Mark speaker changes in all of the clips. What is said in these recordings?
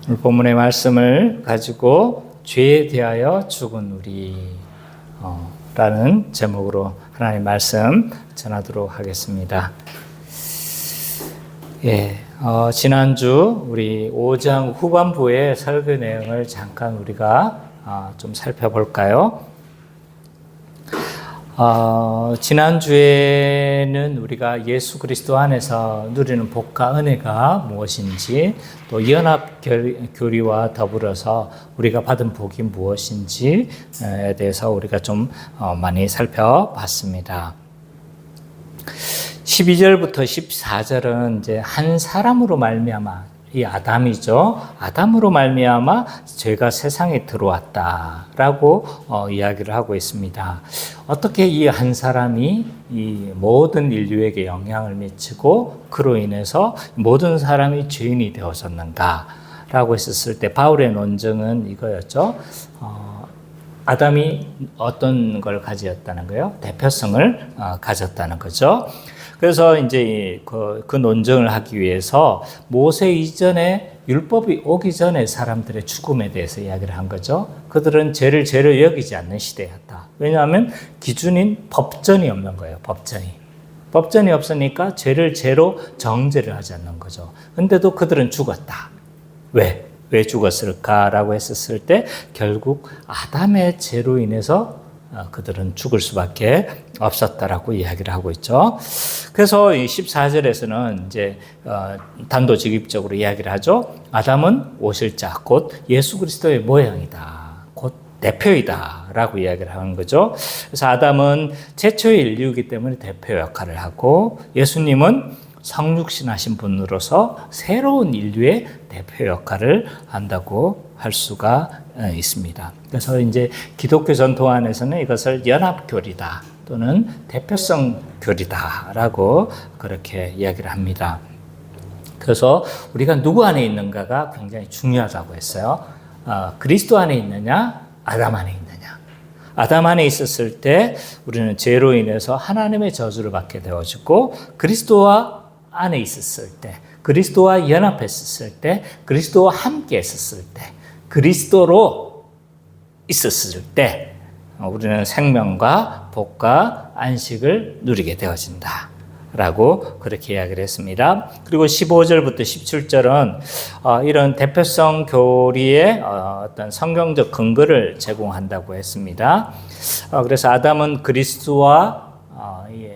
Speaker 1: 오늘 본문의 말씀을 가지고 죄에 대하여 죽은 우리 라는 제목으로 하나님의 말씀 전하도록 하겠습니다. 지난주 우리 5장 후반부의 설교 내용을 잠깐 우리가 좀 살펴볼까요? 지난주에는 우리가 예수 그리스도 안에서 누리는 복과 은혜가 무엇인지, 또 연합 교리와 더불어서 우리가 받은 복이 무엇인지에 대해서 우리가 좀 많이 살펴봤습니다. 12절부터 14절은 이제 한 사람으로 말미암아, 이 아담이죠. 아담으로 말미암아 죄가 세상에 들어왔다라고 이야기를 하고 있습니다. 어떻게 이 한 사람이 이 모든 인류에게 영향을 미치고 그로 인해서 모든 사람이 죄인이 되어졌는가라고 했었을 때 바울의 논증은 이거였죠. 아담이 어떤 걸 가졌다는 거예요? 대표성을 가졌다는 거죠. 그래서 이제 그 논증을 하기 위해서 모세 이전에 율법이 오기 전에 사람들의 죽음에 대해서 이야기를 한 거죠. 그들은 죄를 죄로 여기지 않는 시대였다. 왜냐하면 기준인 법전이 없는 거예요. 법전이 없으니까 죄를 죄로 정죄를 하지 않는 거죠. 근데도 그들은 죽었다. 왜 죽었을까라고 했었을 때 결국 아담의 죄로 인해서 그들은 죽을 수밖에 없었다라고 이야기를 하고 있죠. 그래서 이 14절에서는 이제 단도직입적으로 이야기를 하죠. 아담은 오실 자, 곧 예수 그리스도의 모형이다. 곧 대표이다라고 이야기를 하는 거죠. 그래서 아담은 최초의 인류이기 때문에 대표 역할을 하고, 예수님은 성육신하신 분으로서 새로운 인류의 대표 역할을 한다고 할 수가 있습니다. 그래서 이제 기독교 전통 안에서는 이것을 연합교리다 또는 대표성 교리다라고 그렇게 이야기를 합니다. 그래서 우리가 누구 안에 있는가가 굉장히 중요하다고 했어요. 그리스도 안에 있느냐, 아담 안에 있느냐. 아담 안에 있었을 때 우리는 죄로 인해서 하나님의 저주를 받게 되어지고, 그리스도와 안에 있었을 때, 그리스도와 연합했었을 때, 그리스도와 함께 했었을 때, 그리스도로 있었을 때 우리는 생명과 복과 안식을 누리게 되어진다 라고 그렇게 이야기를 했습니다. 그리고 15절부터 17절은 이런 대표성 교리의 어떤 성경적 근거를 제공한다고 했습니다. 그래서 아담은 그리스도와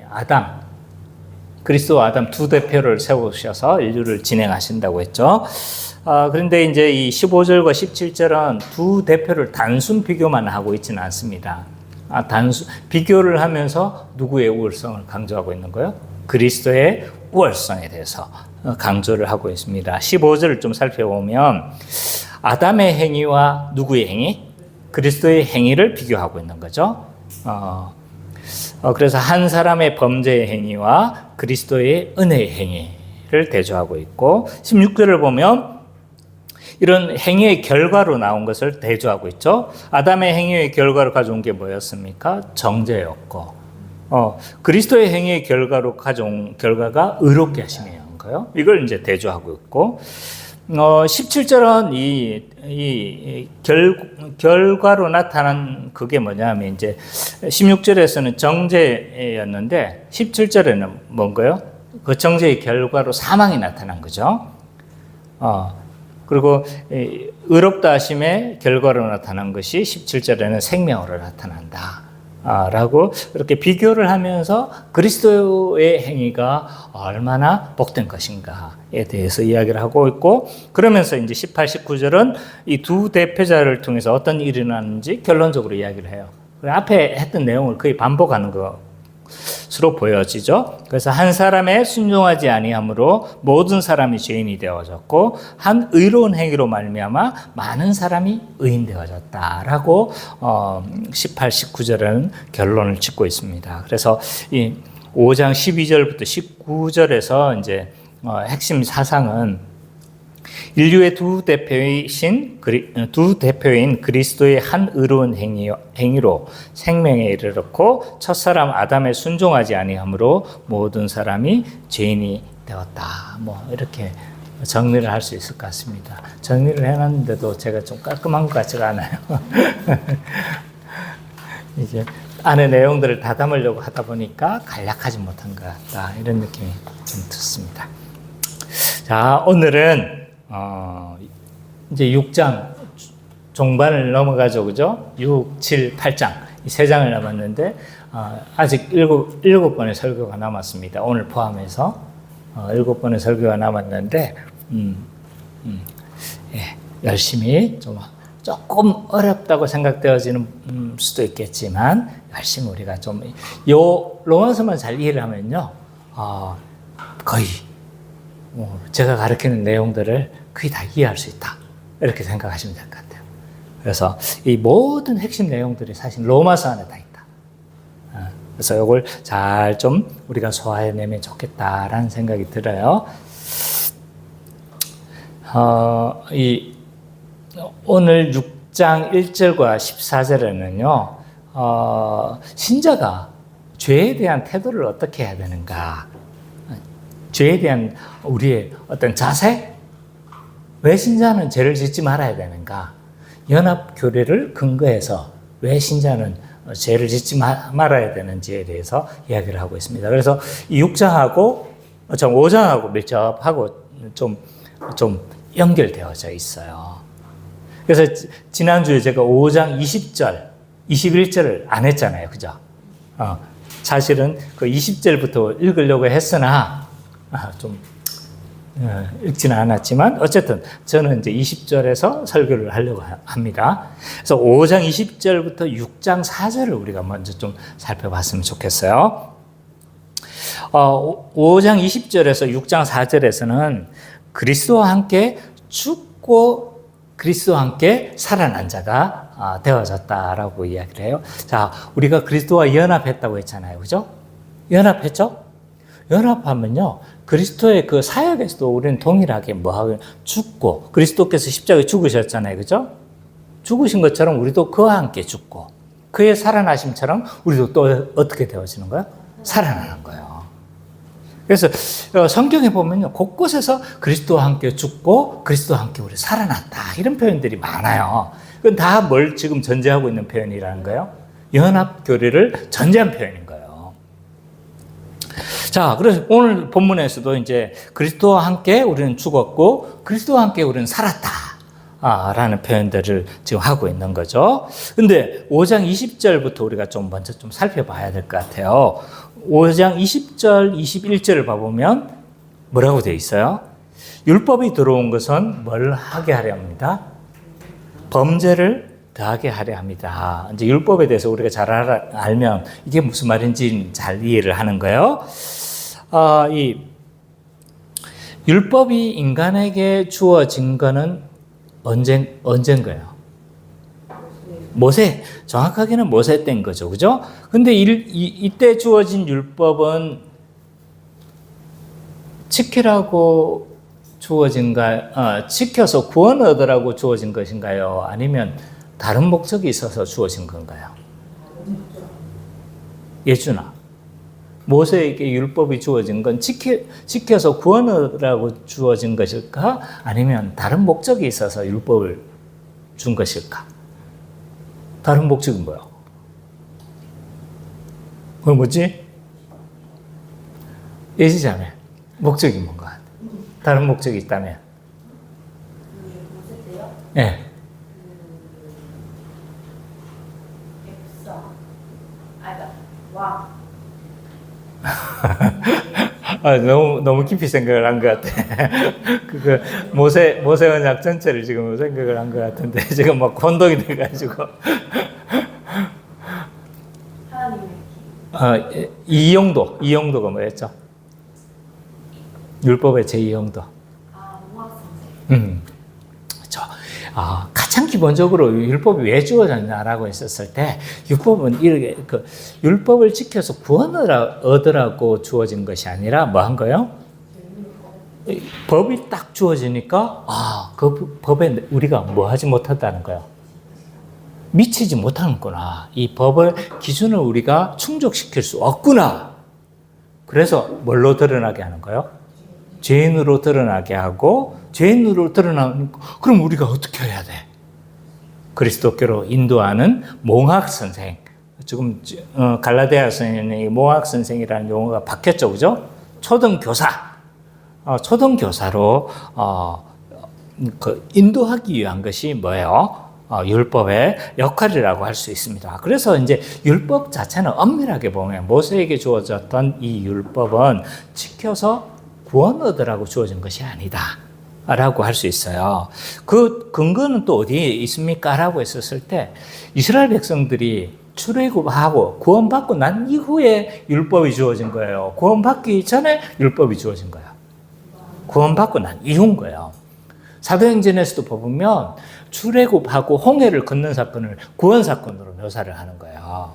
Speaker 1: 아담 두 대표를 세우셔서 인류를 진행하신다고 했죠. 그런데 이제 이 15절과 17절은 두 대표를 단순 비교만 하고 있지는 않습니다. 비교를 하면서 누구의 우월성을 강조하고 있는 거예요? 그리스도의 우월성에 대해서 강조를 하고 있습니다. 15절을 좀 살펴보면 아담의 행위와 누구의 행위? 그리스도의 행위를 비교하고 있는 거죠. 그래서 한 사람의 범죄의 행위와 그리스도의 은혜의 행위를 대조하고 있고, 16절을 보면 이런 행위의 결과로 나온 것을 대조하고 있죠. 아담의 행위의 결과로 가져온 게 뭐였습니까? 정죄였고, 그리스도의 행위의 결과로 가져온 결과가 의롭게 하심이었는 거예요. 이걸 이제 대조하고 있고, 17절은 이 결과로 나타난 그게 뭐냐면, 이제 16절에서는 정죄였는데 17절에는 뭔가요? 그 정죄의 결과로 사망이 나타난 거죠. 그리고 의롭다 하심의 결과로 나타난 것이 17절에는 생명으로 나타난다 라고 그렇게 비교를 하면서 그리스도의 행위가 얼마나 복된 것인가에 대해서 이야기를 하고 있고, 그러면서 이제 18, 19절은 이 두 대표자를 통해서 어떤 일이 일어났는지 결론적으로 이야기를 해요. 앞에 했던 내용을 거의 반복하는 것으로 보여지죠. 그래서 한 사람의 순종하지 아니함으로 모든 사람이 죄인이 되어졌고, 한 의로운 행위로 말미암아 많은 사람이 의인 되어졌다라고 18, 19절은 결론을 짓고 있습니다. 그래서 이 5장 12절부터 19절에서 이제 핵심 사상은 인류의 두 대표인 그리스도의 한 의로운 행위로 생명에 이르렀고, 첫사람 아담에 순종하지 아니함으로 모든 사람이 죄인이 되었다. 이렇게 정리를 할 수 있을 것 같습니다. 정리를 해놨는데도 제가 좀 깔끔한 것 같지가 않아요. 이게 안에 내용들을 다 담으려고 하다 보니까 간략하지 못한 것 같다. 이런 느낌이 좀 듭니다. 자, 오늘은 이제 6장 종반을 넘어가죠. 그죠? 6, 7, 8장. 이 3장을 남았는데 아직 7번의 설교가 남았습니다. 오늘 포함해서 7번의 설교가 남았는데 예, 열심히 좀 조금 어렵다고 생각되어지는 수도 있겠지만 열심히 우리가 좀 요 로마서만 잘 이해를 하면요 거의 제가 가르치는 내용들을 거의 다 이해할 수 있다 이렇게 생각하시면 될 것 같아요. 그래서 이 모든 핵심 내용들이 사실 로마서 안에 다 있다. 그래서 이걸 잘 좀 우리가 소화해내면 좋겠다라는 생각이 들어요. 오늘 6장 1절과 14절에는요, 신자가 죄에 대한 태도를 어떻게 해야 되는가, 죄에 대한 우리의 어떤 자세, 왜 신자는 죄를 짓지 말아야 되는가, 연합교례를 근거해서 왜 신자는 죄를 짓지 말아야 되는지에 대해서 이야기를 하고 있습니다. 그래서 이 6장하고 5장하고 밀접하고 좀 연결되어져 있어요. 그래서 지난주에 제가 5장 20절, 21절을 안 했잖아요. 그죠? 사실은 그 20절부터 읽으려고 했으나 좀 읽지는 않았지만 어쨌든 저는 이제 20절에서 설교를 하려고 합니다. 그래서 5장 20절부터 6장 4절을 우리가 먼저 좀 살펴봤으면 좋겠어요. 5장 20절에서 6장 4절에서는 그리스도와 함께 죽고 그리스도와 함께 살아난 자가 되어졌다라고 이야기를 해요. 자, 우리가 그리스도와 연합했다고 했잖아요. 그죠? 연합했죠? 연합하면요, 그리스도의 그 사역에서도 우리는 동일하게 뭐하고 죽고, 그리스도께서 십자가에 죽으셨잖아요. 그죠? 죽으신 것처럼 우리도 그와 함께 죽고, 그의 살아나심처럼 우리도 또 어떻게 되어지는 거예요? 살아나는 거예요. 그래서 성경에 보면요, 곳곳에서 그리스도와 함께 죽고, 그리스도와 함께 우리 살아났다. 이런 표현들이 많아요. 그건 다 뭘 지금 전제하고 있는 표현이라는 거예요? 연합교례를 전제한 표현인 거예요. 자, 그래서 오늘 본문에서도 이제 그리스도와 함께 우리는 죽었고 그리스도와 함께 우리는 살았다 라는 표현들을 지금 하고 있는 거죠. 근데 5장 20절부터 우리가 좀 먼저 좀 살펴봐야 될 것 같아요. 5장 20절, 21절을 봐보면 뭐라고 되어 있어요? 율법이 들어온 것은 뭘 하게 하려 합니다? 범죄를 더하게 하려 합니다. 이제 율법에 대해서 우리가 잘 알면 이게 무슨 말인지 잘 이해를 하는 거예요. 이 율법이 인간에게 주어진 거는 언젠가요? 모세, 정확하게는 모세 때인 거죠. 그죠? 근데 이때 주어진 율법은 지키라고 주어진가, 지켜서 구원 얻으라고 주어진 것인가요? 아니면 다른 목적이 있어서 주어진 건가요? 예준아, 모세에게 율법이 주어진 건 지켜서 구원 얻으라고 주어진 것일까? 아니면 다른 목적이 있어서 율법을 준 것일까? 다른 목적은 뭐야? 그건 뭐지? 예지자매, 목적이 뭔가? 다른 목적이 있다면? 예. 네. 너무 깊이 생각을 한 것 같아. 모세 언약 전체를 지금 생각을 한 것 같은데 지금 막 혼동이 돼가지고. 이용도가 뭐였죠? 율법의 제2용도. 그렇죠. 가장 기본적으로 율법이 왜 주어졌냐라고 했었을 때, 율법은 이렇게 율법을 지켜서 구원을 얻으라고 주어진 것이 아니라 뭐 한 거예요? 법이 딱 주어지니까 그 법에 우리가 뭐 하지 못한다는 거예요. 미치지 못하는구나. 이 법의 기준을 우리가 충족시킬 수 없구나. 그래서 뭘로 드러나게 하는 거예요? 죄인으로 드러나게 하고, 죄인으로 드러나면 그럼 우리가 어떻게 해야 돼? 그리스도교로 인도하는 몽학 선생. 지금 갈라디아서는 몽학 선생이라는 용어가 바뀌었죠, 그죠? 초등교사. 초등교사로 인도하기 위한 것이 뭐예요? 율법의 역할이라고 할 수 있습니다. 그래서 이제 율법 자체는 엄밀하게 보면 모세에게 주어졌던 이 율법은 지켜서 구원 얻으라고 주어진 것이 아니다 라고 할 수 있어요. 그 근거는 또 어디에 있습니까? 라고 했었을 때 이스라엘 백성들이 출애굽하고 구원받고 난 이후에 율법이 주어진 거예요. 구원받기 전에 율법이 주어진 거예요. 구원받고 난 이후인 거예요. 사도행전에서도 보면 출애굽하고 홍해를 건넌 사건을 구원 사건으로 묘사를 하는 거예요.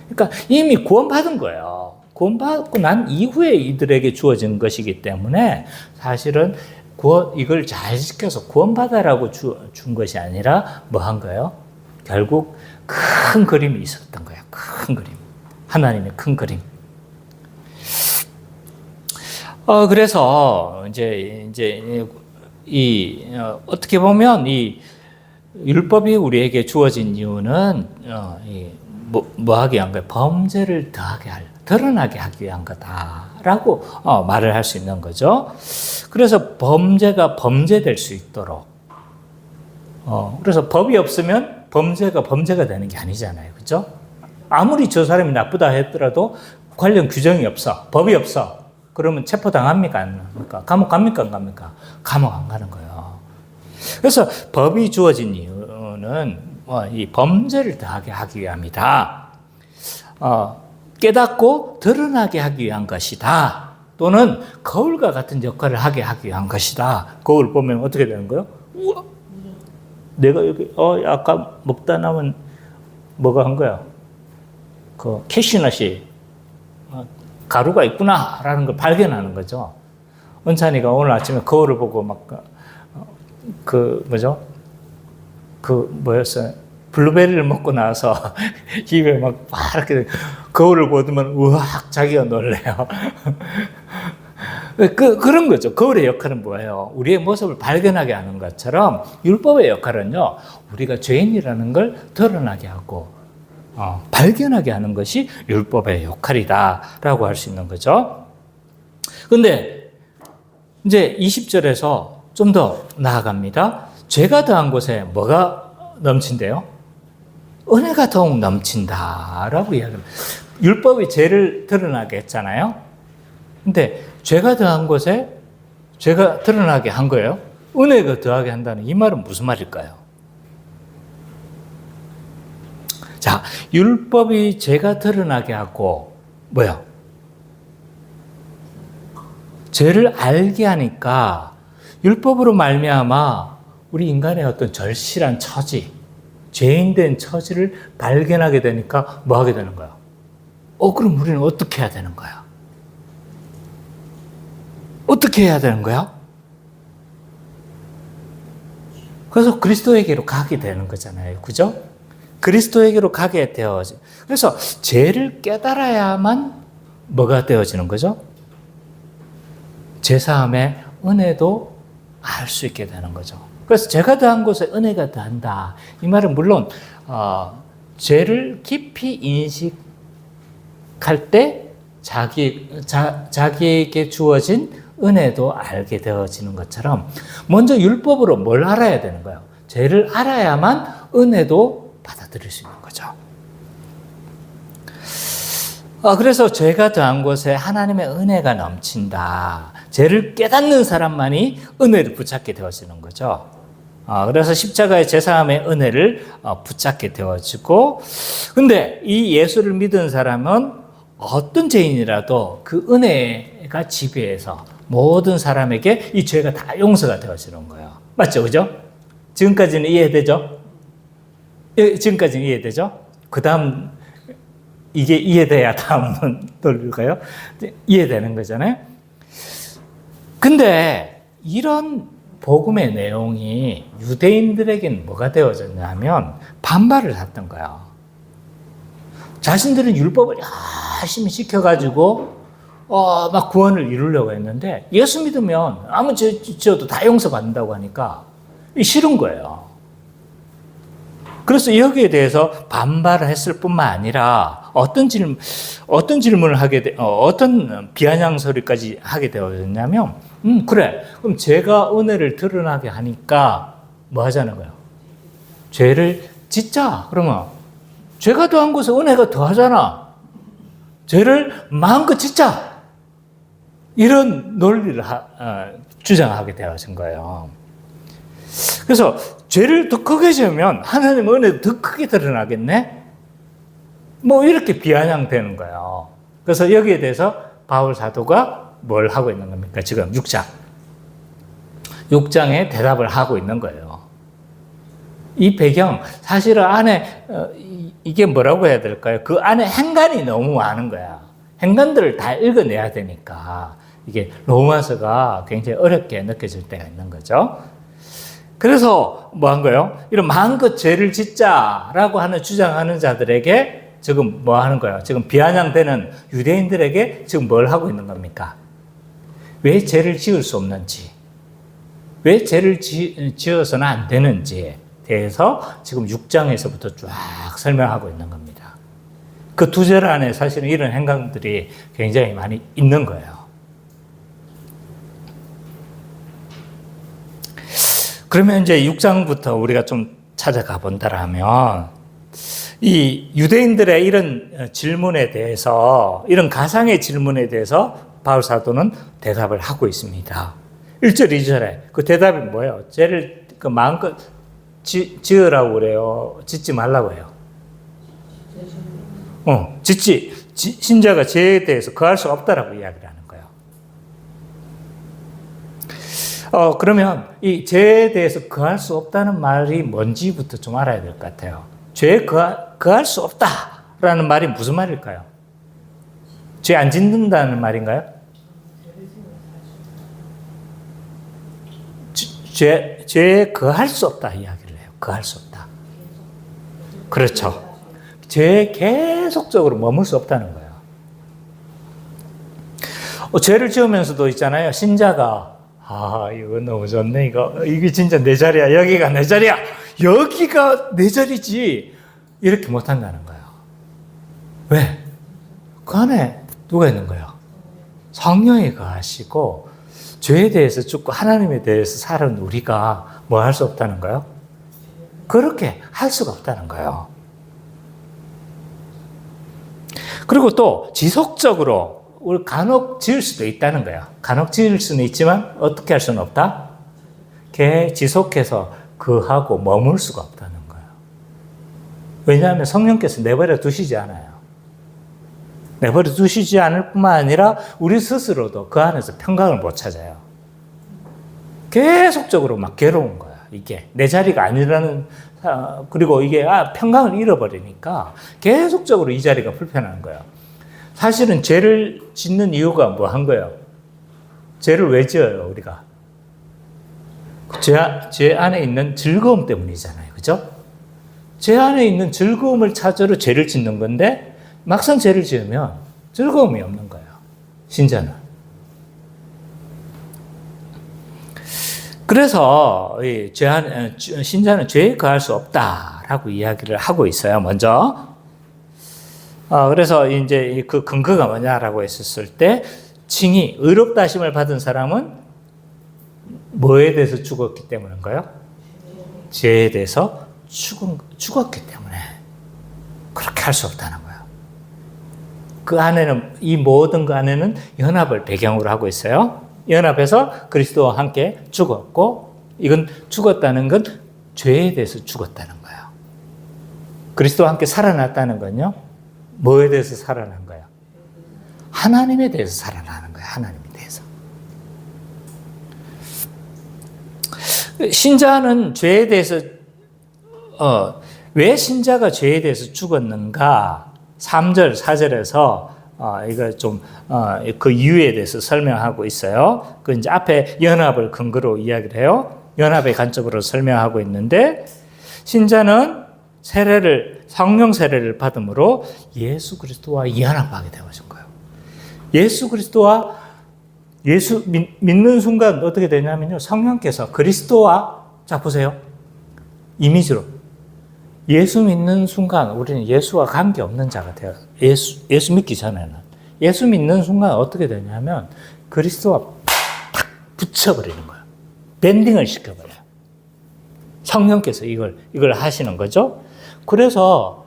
Speaker 1: 그러니까 이미 구원받은 거예요. 구원받고 난 이후에 이들에게 주어진 것이기 때문에 사실은 이걸 잘 지켜서 구원받아라고 준 것이 아니라 뭐 한 거예요? 결국 큰 그림이 있었던 거예요. 큰 그림. 하나님의 큰 그림. 그래서 이제 어떻게 보면 이 율법이 우리에게 주어진 이유는 뭐 하기 위한 거예요? 범죄를 드러나게 하기 위한 거다라고 말을 할 수 있는 거죠. 그래서 범죄가 범죄될 수 있도록. 그래서 법이 없으면 범죄가 되는 게 아니잖아요. 그죠? 아무리 저 사람이 나쁘다 했더라도 관련 규정이 없어. 법이 없어. 그러면 체포당합니까? 안 합니까? 감옥 갑니까? 안 갑니까? 감옥 안 가는 거예요. 그래서 법이 주어진 이유는 이 범죄를 더하게 하기 위함이다. 깨닫고 드러나게 하기 위한 것이다. 또는 거울과 같은 역할을 하기 위한 것이다. 거울 보면 어떻게 되는 거예요? 우와, 내가 여기 아까 먹다 남은 뭐가 한 거야? 그 캐시넛이 가루가 있구나라는 걸 발견하는 거죠. 은찬이가 오늘 아침에 거울을 보고 뭐였어요? 블루베리를 먹고 나서 입에 막 이렇게 거울을 보더만 우악 자기가 놀래요. 그런 거죠. 거울의 역할은 뭐예요? 우리의 모습을 발견하게 하는 것처럼 율법의 역할은요, 우리가 죄인이라는 걸 드러나게 하고 발견하게 하는 것이 율법의 역할이다라고 할 수 있는 거죠. 근데 이제 20절에서 좀 더 나아갑니다. 죄가 더한 곳에 뭐가 넘친대요? 은혜가 더욱 넘친다라고 이야기합니다. 율법이 죄를 드러나게 했잖아요. 근데 죄가 더한 곳에 죄가 드러나게 한 거예요. 은혜가 더하게 한다는 이 말은 무슨 말일까요? 자, 율법이 죄가 드러나게 하고 뭐야? 죄를 알게 하니까 율법으로 말미암아 우리 인간의 어떤 절실한 처지, 죄인된 처지를 발견하게 되니까 뭐 하게 되는 거야? 그럼 우리는 어떻게 해야 되는 거야? 어떻게 해야 되는 거야? 그래서 그리스도에게로 가게 되는 거잖아요. 그죠? 그리스도에게로 가게 되어지. 그래서 죄를 깨달아야만 뭐가 되어지는 거죠? 죄사함의 은혜도 알 수 있게 되는 거죠. 그래서 죄가 더한 곳에 은혜가 더한다. 이 말은 물론 죄를 깊이 인식할 때 자기에게 주어진 은혜도 알게 되어지는 것처럼 먼저 율법으로 뭘 알아야 되는 거예요? 죄를 알아야만 은혜도 받아들일 수 있는 거죠. 그래서 죄가 더한 곳에 하나님의 은혜가 넘친다. 죄를 깨닫는 사람만이 은혜를 붙잡게 되어지는 거죠. 그래서 십자가의 제사함의 은혜를 붙잡게 되어지고, 근데 이 예수를 믿은 사람은 어떤 죄인이라도 그 은혜가 지배해서 모든 사람에게 이 죄가 다 용서가 되어지는 거예요. 맞죠? 그죠? 지금까지는 이해되죠? 지금까지는 이해되죠? 그 다음, 이게 이해돼야 다음은 돌릴까요? 이해되는 거잖아요? 근데 이런 복음의 내용이 유대인들에게는 뭐가 되어졌냐면 반발을 했던 거야. 자신들은 율법을 열심히 지켜가지고 막 구원을 이루려고 했는데 예수 믿으면 아무 죄 지어도 다 용서받는다고 하니까 싫은 거예요. 그래서 여기에 대해서 반발을 했을 뿐만 아니라 어떤 질문을 어떤 비아냥 소리까지 하게 되었냐면, 그래. 그럼 죄가 은혜를 드러나게 하니까 뭐 하자는 거예요? 죄를 짓자. 그러면 죄가 더한 것은 은혜가 더하잖아. 죄를 마음껏 짓자. 이런 논리를 주장하게 되어진 거예요. 그래서 죄를 더 크게 지으면 하나님 은혜도 더 크게 드러나겠네? 뭐 이렇게 비아냥되는 거예요. 그래서 여기에 대해서 바울 사도가 뭘 하고 있는 겁니까? 지금 6장에 대답을 하고 있는 거예요. 이 배경, 사실은 안에 이게 뭐라고 해야 될까요? 그 안에 행간이 너무 많은 거야. 행간들을 다 읽어내야 되니까 이게 로마서가 굉장히 어렵게 느껴질 때가 있는 거죠. 그래서 뭐 한 거예요? 이런 마음껏 죄를 짓자라고 하는 주장하는 자들에게 지금 뭐 하는 거예요? 지금 비아냥되는 유대인들에게 지금 뭘 하고 있는 겁니까? 왜 죄를 지을 수 없는지, 왜 죄를 지어서는 안 되는지에 대해서 지금 6장에서부터 쫙 설명하고 있는 겁니다. 그 두 절 안에 사실은 이런 행강들이 굉장히 많이 있는 거예요. 그러면 이제 6장부터 우리가 좀 찾아가 본다라면 이 유대인들의 이런 질문에 대해서, 이런 가상의 질문에 대해서 바울 사도는 대답을 하고 있습니다. 1절, 2절에 그 대답이 뭐예요? 죄를 그 마음껏 지으라고 그래요? 짓지 말라고 해요? 신자가 죄에 대해서 거할 수 없다라고 이야기를 하는 거예요. 그러면 이 죄에 대해서 거할 수 없다는 말이 뭔지부터 좀 알아야 될 것 같아요. 죄에 거할 수 없다라는 말이 무슨 말일까요? 죄 안 짓는다는 말인가요? 죄에 거할 수 없다 이야기를 해요. 거할 수 없다. 그렇죠. 죄에 계속적으로 머물 수 없다는 거예요. 죄를 지으면서도 있잖아요. 신자가 이거 너무 좋네. 이게 진짜 내 자리야. 여기가 내 자리야. 여기가 내 자리지. 이렇게 못한다는 거예요. 왜? 그 안에 누가 있는 거예요? 성령이 거하시고 죄에 대해서 죽고 하나님에 대해서 사는 우리가 뭐 할 수 없다는 거예요? 그렇게 할 수가 없다는 거예요. 그리고 또 지속적으로 우리 간혹 지을 수도 있다는 거예요. 간혹 지을 수는 있지만 어떻게 할 수는 없다? 지속해서 그하고 머물 수가 없다는 거예요. 왜냐하면 성령께서 내버려 두시지 않아요. 내버려 두시지 않을 뿐만 아니라 우리 스스로도 그 안에서 평강을 못 찾아요. 계속적으로 막 괴로운 거야. 이게 내 자리가 아니라는, 그리고 이게 평강을 잃어버리니까 계속적으로 이 자리가 불편한 거예요. 사실은 죄를 짓는 이유가 뭐 한 거예요? 죄를 왜 지어요, 우리가? 죄 안에 있는 즐거움 때문이잖아요. 그죠? 죄 안에 있는 즐거움을 찾으러 죄를 짓는 건데 막상 죄를 지으면 즐거움이 없는 거예요. 신자는. 그래서 신자는 죄에 거할 수 없다라고 이야기를 하고 있어요. 먼저. 그래서 이제 그 근거가 뭐냐라고 했었을 때, 칭의, 의롭다 하심을 받은 사람은 뭐에 대해서 죽었기 때문인가요? 죄에 대해서 죽었기 때문에 그렇게 할 수 없다는 거예요. 그 안에는, 이 모든 그 안에는 연합을 배경으로 하고 있어요. 연합해서 그리스도와 함께 죽었고, 이건 죽었다는 건 죄에 대해서 죽었다는 거예요. 그리스도와 함께 살아났다는 건요, 뭐에 대해서 살아난 거예요? 하나님에 대해서 살아나는 거예요. 하나님에 대해서. 신자는 죄에 대해서, 왜 신자가 죄에 대해서 죽었는가? 3절, 4절에서 이거 좀, 그 이유에 대해서 설명하고 있어요. 그 이제 앞에 연합을 근거로 이야기를 해요. 연합의 관점으로 설명하고 있는데, 신자는 성령 세례를 받음으로 예수 그리스도와 연합하게 되어진 거예요. 예수 그리스도와 믿는 순간 어떻게 되냐면요. 성령께서 그리스도와, 자 보세요. 이미지로. 예수 믿는 순간 우리는 예수와 관계없는 자가 돼요. 예수 믿기 전에는. 예수 믿는 순간 어떻게 되냐면 그리스도와 탁 붙여버리는 거예요. 밴딩을 시켜버려요. 성령께서 이걸 하시는 거죠. 그래서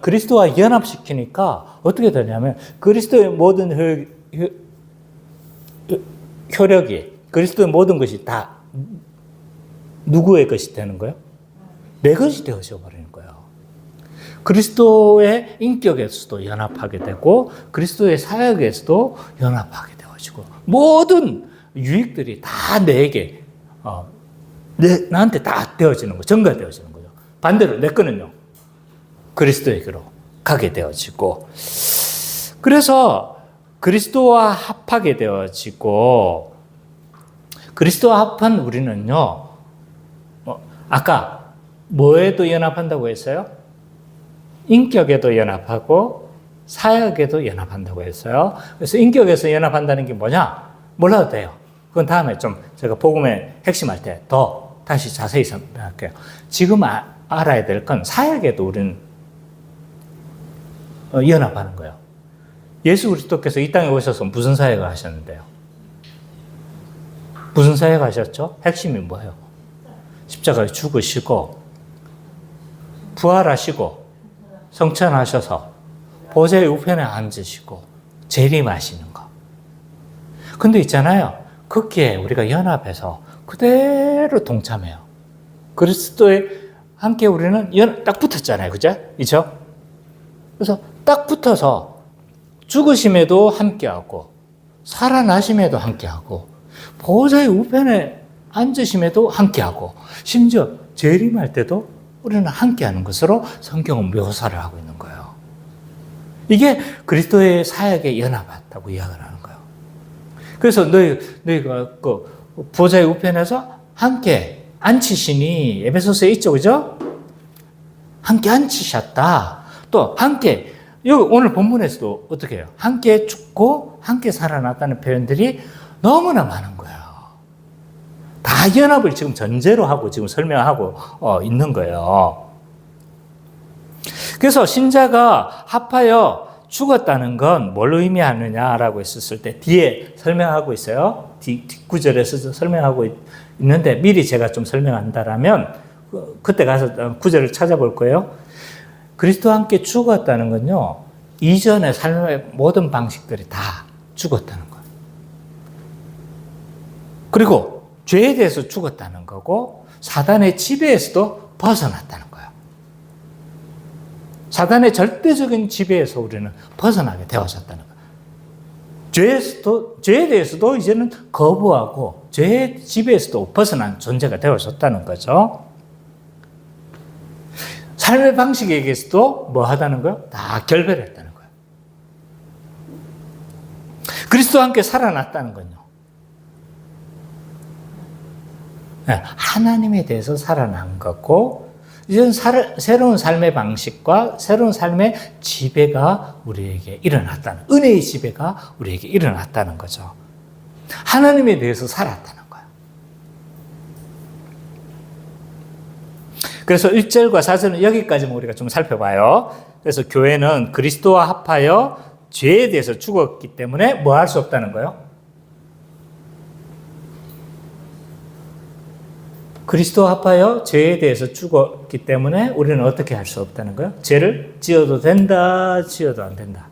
Speaker 1: 그리스도와 연합시키니까 어떻게 되냐면 그리스도의 모든 효력이, 그리스도의 모든 것이 다 누구의 것이 되는 거예요? 내 것이 되어져 버리는 거예요. 그리스도의 인격에서도 연합하게 되고 그리스도의 사역에서도 연합하게 되어지고 모든 유익들이 다 내게 나한테 다 되어지는 거예요. 전가되어지는 거죠. 반대로 내 거는요. 그리스도에게로 가게 되어지고 그래서 그리스도와 합하게 되어지고 그리스도와 합한 우리는요. 아까 뭐에도 연합한다고 했어요? 인격에도 연합하고 사역에도 연합한다고 했어요. 그래서 인격에서 연합한다는 게 뭐냐? 몰라도 돼요. 그건 다음에 좀 제가 복음의 핵심할 때 더 다시 자세히 설명할게요. 지금 알아야 될 건 사역에도 우리는 연합하는 거예요. 예수 그리스도께서 이 땅에 오셔서 무슨 사역을 하셨는데요? 무슨 사역을 하셨죠? 핵심이 뭐예요? 십자가에 죽으시고 부활하시고 성천하셔서 보좌의 우편에 앉으시고 재림하시는 거. 근데 있잖아요. 거기에 우리가 연합해서 그대로 동참해요. 그리스도에 함께 우리는 딱 붙었잖아요. 그죠? 그죠? 그래서 딱 붙어서 죽으심에도 함께하고 살아나심에도 함께하고 보좌의 우편에 앉으심에도 함께하고 심지어 재림할 때도 우리는 함께하는 것으로 성경은 묘사를 하고 있는 거예요. 이게 그리스도의 사역에 연합했다고 이야기를 하는 거예요. 그래서 너희가 그 보좌의 우편에서 함께 앉히시니 에베소서에 있죠, 그죠? 함께 앉히셨다. 또 함께 여기 오늘 본문에서도 어떻게 해요? 함께 죽고 함께 살아났다는 표현들이 너무나 많은 거예요. 다 연합을 지금 전제로 하고 지금 설명하고 있는 거예요. 그래서 신자가 합하여 죽었다는 건 뭘 의미하느냐라고 했었을 때 뒤에 설명하고 있어요. 뒷구절에서 설명하고 있는데 미리 제가 좀 설명한다라면 그때 가서 구절을 찾아볼 거예요. 그리스도와 함께 죽었다는 건요. 이전의 삶의 모든 방식들이 다 죽었다는 거예요. 그리고 죄에 대해서 죽었다는 거고 사단의 지배에서도 벗어났다는 거예요. 사단의 절대적인 지배에서 우리는 벗어나게 되어졌다는 거예요. 죄에 대해서도 이제는 거부하고 죄의 지배에서도 벗어난 존재가 되어졌다는 거죠. 삶의 방식에게서도 뭐 하다는 거예요? 다 결별했다는 거예요. 그리스도와 함께 살아났다는 건요. 하나님에 대해서 살아난 거고 이제는 새로운 삶의 방식과 새로운 삶의 지배가 우리에게 일어났다는, 은혜의 지배가 우리에게 일어났다는 거죠. 하나님에 대해서 살았다는 거예요. 그래서 1절과 4절은 여기까지만 우리가 좀 살펴봐요. 그래서 교회는 그리스도와 합하여 죄에 대해서 죽었기 때문에 뭐 할 수 없다는 거예요? 그리스도와 합하여 죄에 대해서 죽었기 때문에 우리는 어떻게 할 수 없다는 거예요? 죄를 지어도 된다, 지어도 안 된다.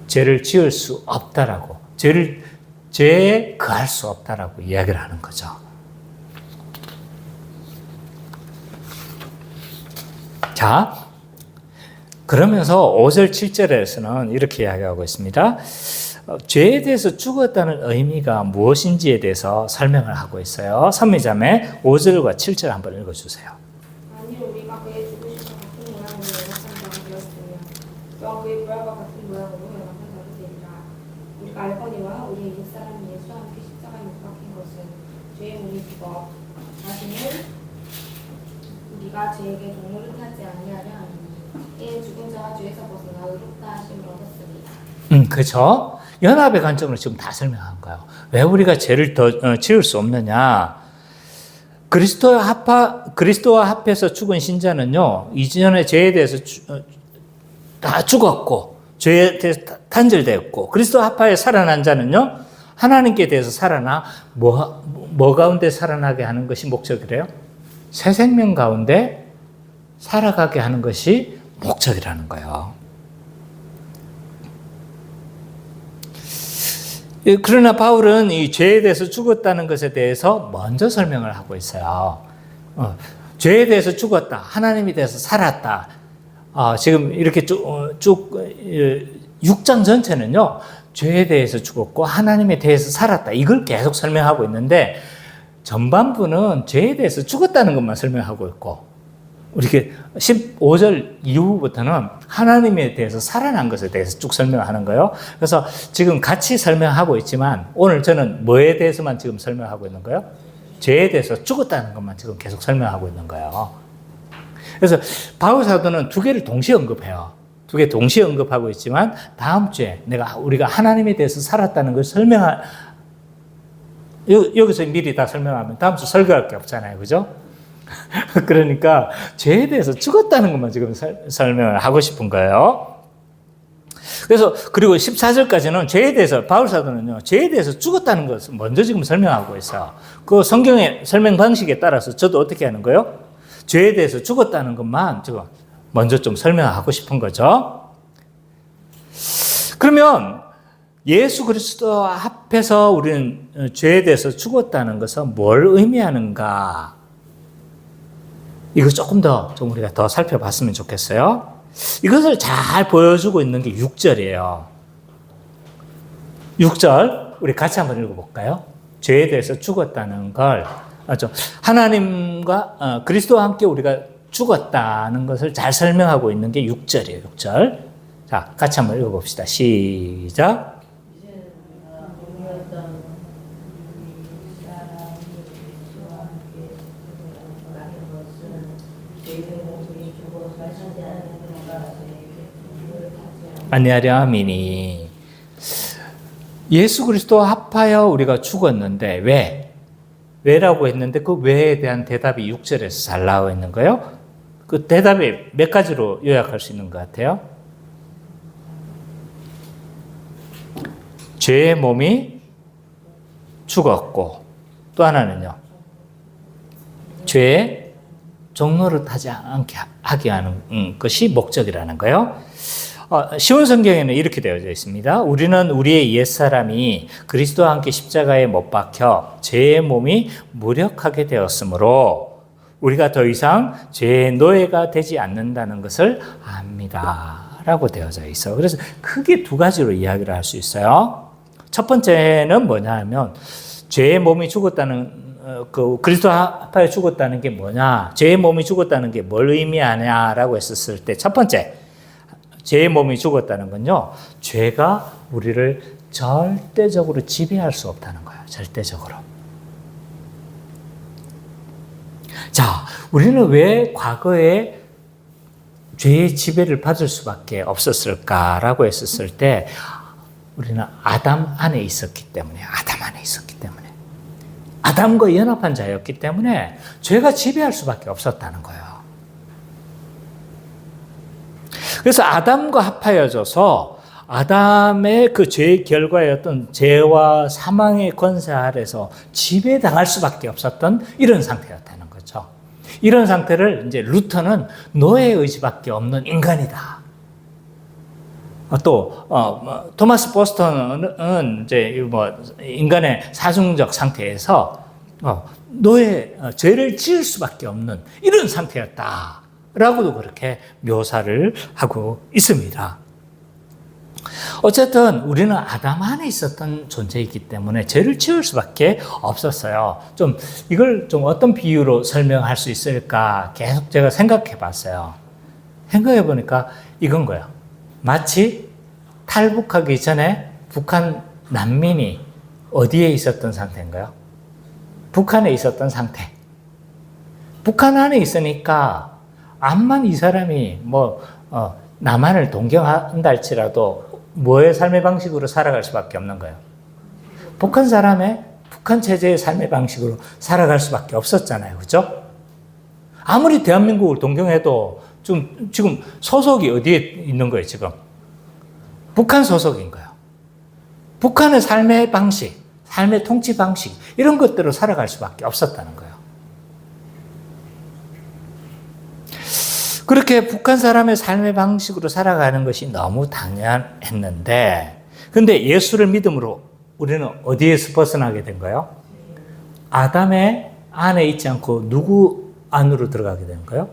Speaker 1: 죄를 지을 수 없다라고, 죄에 거할 수 없다라고 이야기를 하는 거죠. 자, 그러면서 5절, 7절에서는 이렇게 이야기하고 있습니다. 죄에 대해서 죽었다는 의미가 무엇인지에 대해서 설명을 하고 있어요. 선미자매 5절과 7절 한번 읽어주세요.
Speaker 2: 만일 우리가 그의 죽으심과 같은 모양으로 연합한 자가 되었으면 또한 그의 부활과 같은 모양으로 연합한 자가 되리라. 우리가 알거니와 우리의 옛사람 예수와 함께 십자가에 못 박힌 것은 죄의 문이 죽어 다시는 우리가 죄에게 동물을 타지 아니하려 하니 이는 죽은 자가 죄에서 벗어나 의롭다 하심을 얻었으리라.
Speaker 1: 그렇죠. 연합의 관점으로 지금 다 설명한 거예요. 왜 우리가 죄를 더 지을 수 없느냐? 그리스도와 합해서 죽은 신자는요, 이전의 죄에 대해서 다 죽었고, 죄에 대해서 단절되었고, 그리스도와 합하여 살아난 자는요, 하나님께 대해서 살아나, 뭐 가운데 살아나게 하는 것이 목적이래요? 새 생명 가운데 살아가게 하는 것이 목적이라는 거예요. 그러나 바울은 이 죄에 대해서 죽었다는 것에 대해서 먼저 설명을 하고 있어요. 죄에 대해서 죽었다. 하나님에 대해서 살았다. 지금 이렇게 쭉 6장 전체는요. 죄에 대해서 죽었고 하나님에 대해서 살았다. 이걸 계속 설명하고 있는데 전반부는 죄에 대해서 죽었다는 것만 설명하고 있고 이렇게 15절 이후부터는 하나님에 대해서 살아난 것에 대해서 쭉 설명하는 거예요. 그래서 지금 같이 설명하고 있지만 오늘 저는 뭐에 대해서만 지금 설명하고 있는 거예요? 죄에 대해서 죽었다는 것만 지금 계속 설명하고 있는 거예요. 그래서 바울 사도는 두 개를 동시에 언급해요. 두 개 동시에 언급하고 있지만 다음 주에 우리가 하나님에 대해서 살았다는 걸 여기서 미리 다 설명하면 다음 주 설교할 게 없잖아요. 그죠? 그러니까 죄에 대해서 죽었다는 것만 지금 설명을 하고 싶은 거예요. 그래서 그리고 14절까지는 죄에 대해서 바울 사도는요. 죄에 대해서 죽었다는 것을 먼저 지금 설명하고 있어요. 그 성경의 설명 방식에 따라서 저도 어떻게 하는 거예요? 죄에 대해서 죽었다는 것만 지금 먼저 좀 설명하고 싶은 거죠. 그러면 예수 그리스도와 합해서 우리는 죄에 대해서 죽었다는 것은 뭘 의미하는가? 이거 조금 더 좀 우리가 더 살펴봤으면 좋겠어요. 이것을 잘 보여주고 있는 게 6절이에요. 6절 우리 같이 한번 읽어볼까요? 죄에 대해서 죽었다는 걸 하나님과 그리스도와 함께 우리가 죽었다는 것을 잘 설명하고 있는 게 6절이에요. 6절. 자, 같이 한번 읽어봅시다. 시작. 아니하려 함이니. 예수 그리스도와 합하여 우리가 죽었는데 왜? 왜라고 했는데 그 왜에 대한 대답이 6절에서 잘 나와 있는 거예요. 그 대답이 몇 가지로 요약할 수 있는 것 같아요. 죄의 몸이 죽었고 또 하나는요. 죄의 종로를 타지 않게 하게 하는 것이 목적이라는 거예요. 쉬운 성경에는 이렇게 되어져 있습니다. 우리는 우리의 옛사람이 그리스도와 함께 십자가에 못 박혀 죄의 몸이 무력하게 되었으므로 우리가 더 이상 죄의 노예가 되지 않는다는 것을 압니다. 라고 되어져 있어요. 그래서 크게 두 가지로 이야기를 할 수 있어요. 첫 번째는 뭐냐 하면 죄의 몸이 죽었다는 그리스도와 합하여 죽었다는 게 뭐냐, 죄의 몸이 죽었다는 게 뭘 의미하냐라고 했었을 때 첫 번째, 죄의 몸이 죽었다는 건요, 죄가 우리를 절대적으로 지배할 수 없다는 거예요. 절대적으로. 자, 우리는 왜 과거에 죄의 지배를 받을 수밖에 없었을까라고 했었을 때 우리는 아담 안에 있었기 때문에, 아담과 연합한 자였기 때문에 죄가 지배할 수밖에 없었다는 거예요. 그래서 아담과 합하여져서 아담의 그 죄의 결과였던 죄와 사망의 권세 아래서 지배당할 수밖에 없었던 이런 상태였다는 거죠. 이런 상태를 이제 루터는 노예의 의지밖에 없는 인간이다. 또 토마스 보스턴은 이제 인간의 사중적 상태에서 죄를 지을 수밖에 없는 이런 상태였다라고도 그렇게 묘사를 하고 있습니다. 어쨌든 우리는 아담 안에 있었던 존재이기 때문에 죄를 지을 수밖에 없었어요. 이걸 어떤 비유로 설명할 수 있을까 계속 제가 생각해 봤어요. 생각해 보니까 이건 거예요. 마치 탈북하기 전에 북한 난민이 어디에 있었던 상태인가요? 북한에 있었던 상태. 북한 안에 있으니까 암만 이 사람이 남한을 동경한다 할지라도 뭐의 삶의 방식으로 살아갈 수밖에 없는 거예요. 북한 사람의 북한 체제의 삶의 방식으로 살아갈 수밖에 없었잖아요. 그죠? 아무리 대한민국을 동경해도 지금 소속이 어디에 있는 거예요, 지금? 북한 소속인 거예요. 북한의 삶의 방식, 삶의 통치 방식, 이런 것들로 살아갈 수밖에 없었다는 거예요. 그렇게 북한 사람의 삶의 방식으로 살아가는 것이 너무 당연했는데, 근데 예수를 믿음으로 우리는 어디에서 벗어나게 된 거예요? 아담의 안에 있지 않고 누구 안으로 들어가게 되는 거예요?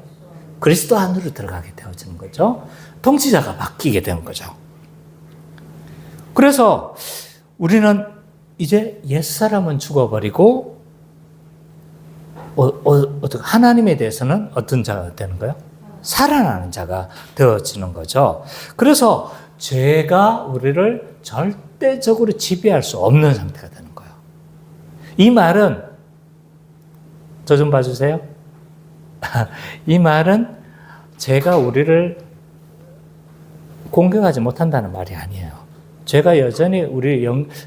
Speaker 1: 그리스도 안으로 들어가게 되어지는 거죠. 통치자가 바뀌게 되는 거죠. 그래서 우리는 이제 옛사람은 죽어버리고 하나님에 대해서는 어떤 자가 되는 거예요? 살아나는 자가 되어지는 거죠. 그래서 죄가 우리를 절대적으로 지배할 수 없는 상태가 되는 거예요. 이 말은 저 좀 봐주세요. 이 말은 죄가 우리를 공격하지 못한다는 말이 아니에요. 죄가 여전히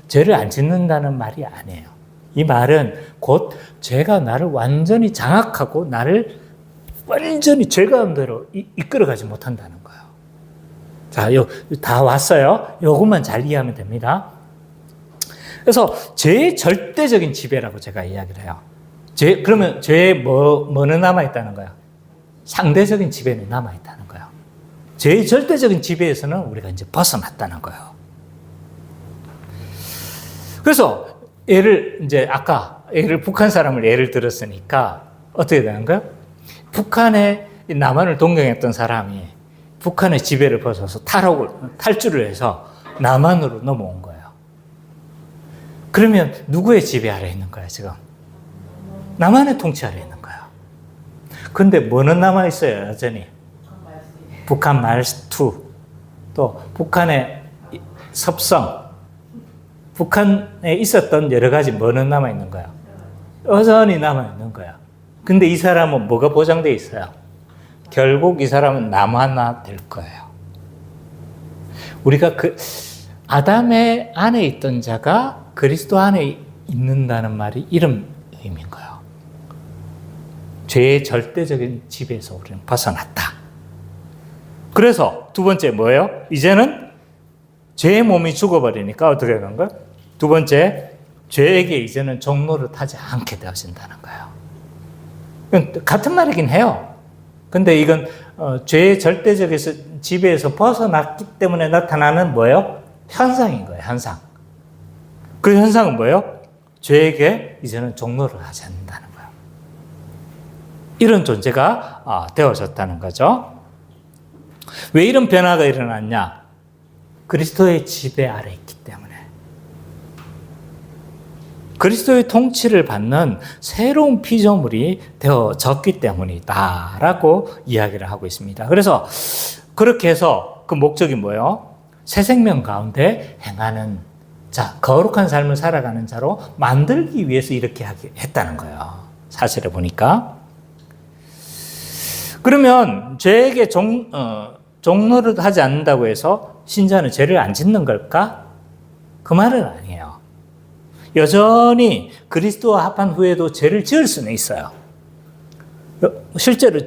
Speaker 1: 죄를 안 짓는다는 말이 아니에요. 이 말은 곧 죄가 나를 완전히 장악하고 나를 완전히 죄가운데로 이끌어가지 못한다는 거예요. 자, 다 왔어요. 요것만 잘 이해하면 됩니다. 그래서 죄의 절대적인 지배라고 제가 이야기를 해요. 그러면 죄에 뭐는 남아있다는 거예요? 상대적인 지배는 남아있다는 거예요. 죄의 절대적인 지배에서는 우리가 이제 벗어났다는 거예요. 그래서 아까 북한 사람을 예를 들었으니까 어떻게 되는 거예요? 북한에 남한을 동경했던 사람이 북한의 지배를 벗어서 탈주를 해서 남한으로 넘어온 거예요. 그러면 누구의 지배 아래 있는 거예요, 지금? 남한의 통치 아래 있는 거예요. 근데 뭐는 남아있어요, 여전히? 북한 말투, 또 북한의 섭성, 북한에 있었던 여러 가지 뭐는 남아있는 거예요? 여전히 남아있는 거예요. 근데 이 사람은 뭐가 보장되어 있어요? 결국 이 사람은 남하나 될 거예요. 우리가 아담의 안에 있던 자가 그리스도 안에 있는다는 말이 이런 의미인 거예요. 죄의 절대적인 지배에서 우리는 벗어났다. 그래서 두 번째 뭐예요? 이제는 죄의 몸이 죽어버리니까 어떻게 되는 거예요? 두 번째, 죄에게 이제는 종노릇하지 않게 되어진다는 거예요. 같은 말이긴 해요. 근데 이건 죄의 절대적인 지배에서 벗어났기 때문에 나타나는 뭐예요? 현상인 거예요, 현상. 그 현상은 뭐예요? 죄에게 이제는 종노를 하지 않는다는 거예요. 이런 존재가 되어졌다는 거죠. 왜 이런 변화가 일어났냐? 그리스도의 지배 아래 있기 때문에. 그리스도의 통치를 받는 새로운 피조물이 되어졌기 때문이다라고 이야기를 하고 있습니다. 그래서 그렇게 해서 그 목적이 뭐예요? 새 생명 가운데 행하는 자, 거룩한 삶을 살아가는 자로 만들기 위해서 이렇게 했다는 거예요. 사실을 보니까. 그러면 죄에게 종노릇 하지 않는다고 해서 신자는 죄를 안 짓는 걸까? 그 말은 아니에요. 여전히 그리스도와 합한 후에도 죄를 지을 수는 있어요. 실제로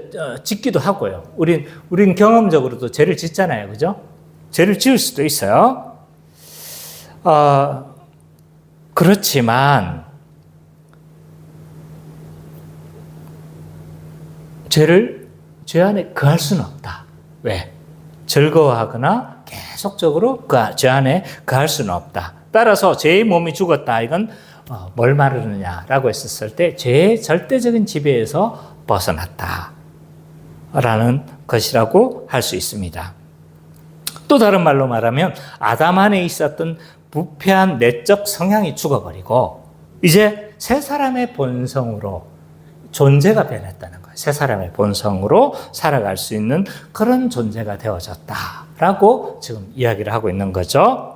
Speaker 1: 짓기도 하고요. 우린 경험적으로도 죄를 짓잖아요. 그죠? 죄를 지을 수도 있어요. 그렇지만 죄 안에 거할 수는 없다. 왜? 즐거워하거나 계속적으로 죄 안에 거할 수는 없다. 따라서 죄의 몸이 죽었다. 이건 뭘 말하느냐라고 했었을 때 죄의 절대적인 지배에서 벗어났다라는 것이라고 할 수 있습니다. 또 다른 말로 말하면 아담 안에 있었던 부패한 내적 성향이 죽어버리고 이제 새 사람의 본성으로 존재가 변했다는 거예요. 새 사람의 본성으로 살아갈 수 있는 그런 존재가 되어졌다라고 지금 이야기를 하고 있는 거죠.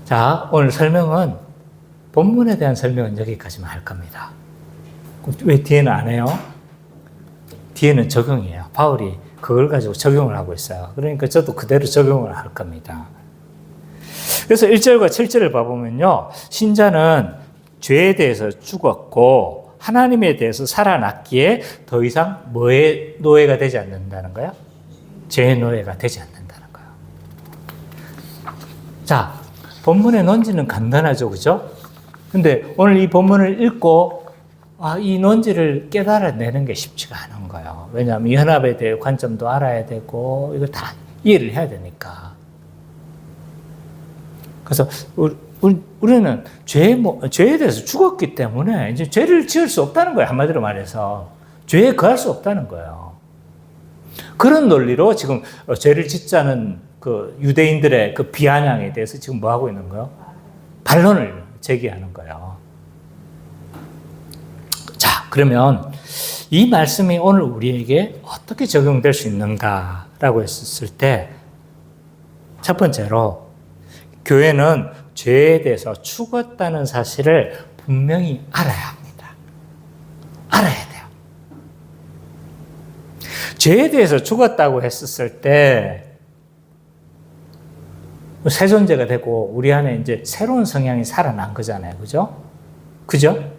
Speaker 1: 자, 오늘 설명은 본문에 대한 설명은 여기까지만 할 겁니다. 왜 뒤에는 안 해요? 뒤에는 적용이에요. 바울이 그걸 가지고 적용을 하고 있어요. 그러니까 저도 그대로 적용을 할 겁니다. 그래서 1절과 7절을 봐보면요. 신자는 죄에 대해서 죽었고 하나님에 대해서 살아났기에 더 이상 뭐의 노예가 되지 않는다는 거예요? 죄의 노예가 되지 않는다는 거예요. 자, 본문의 논지는 간단하죠. 그죠? 근데 오늘 이 본문을 읽고 이 논지를 깨달아내는 게 쉽지가 않은 거예요. 왜냐하면 이 연합에 대해 관점도 알아야 되고 이걸 다 이해를 해야 되니까. 그래서 우리는 죄에 대해서 죽었기 때문에 이제 죄를 지을 수 없다는 거예요. 한마디로 말해서 죄에 거할 수 없다는 거예요. 그런 논리로 지금 죄를 짓자는 그 유대인들의 그 비아냥에 대해서 지금 뭐 하고 있는 거예요? 반론을 제기하는 거예요. 자, 그러면 이 말씀이 오늘 우리에게 어떻게 적용될 수 있는가라고 했을 때 첫 번째로 교회는 죄에 대해서 죽었다는 사실을 분명히 알아야 합니다. 알아야 돼요. 죄에 대해서 죽었다고 했었을 때 새 존재가 되고 우리 안에 이제 새로운 성향이 살아난 거잖아요. 그죠? 그죠?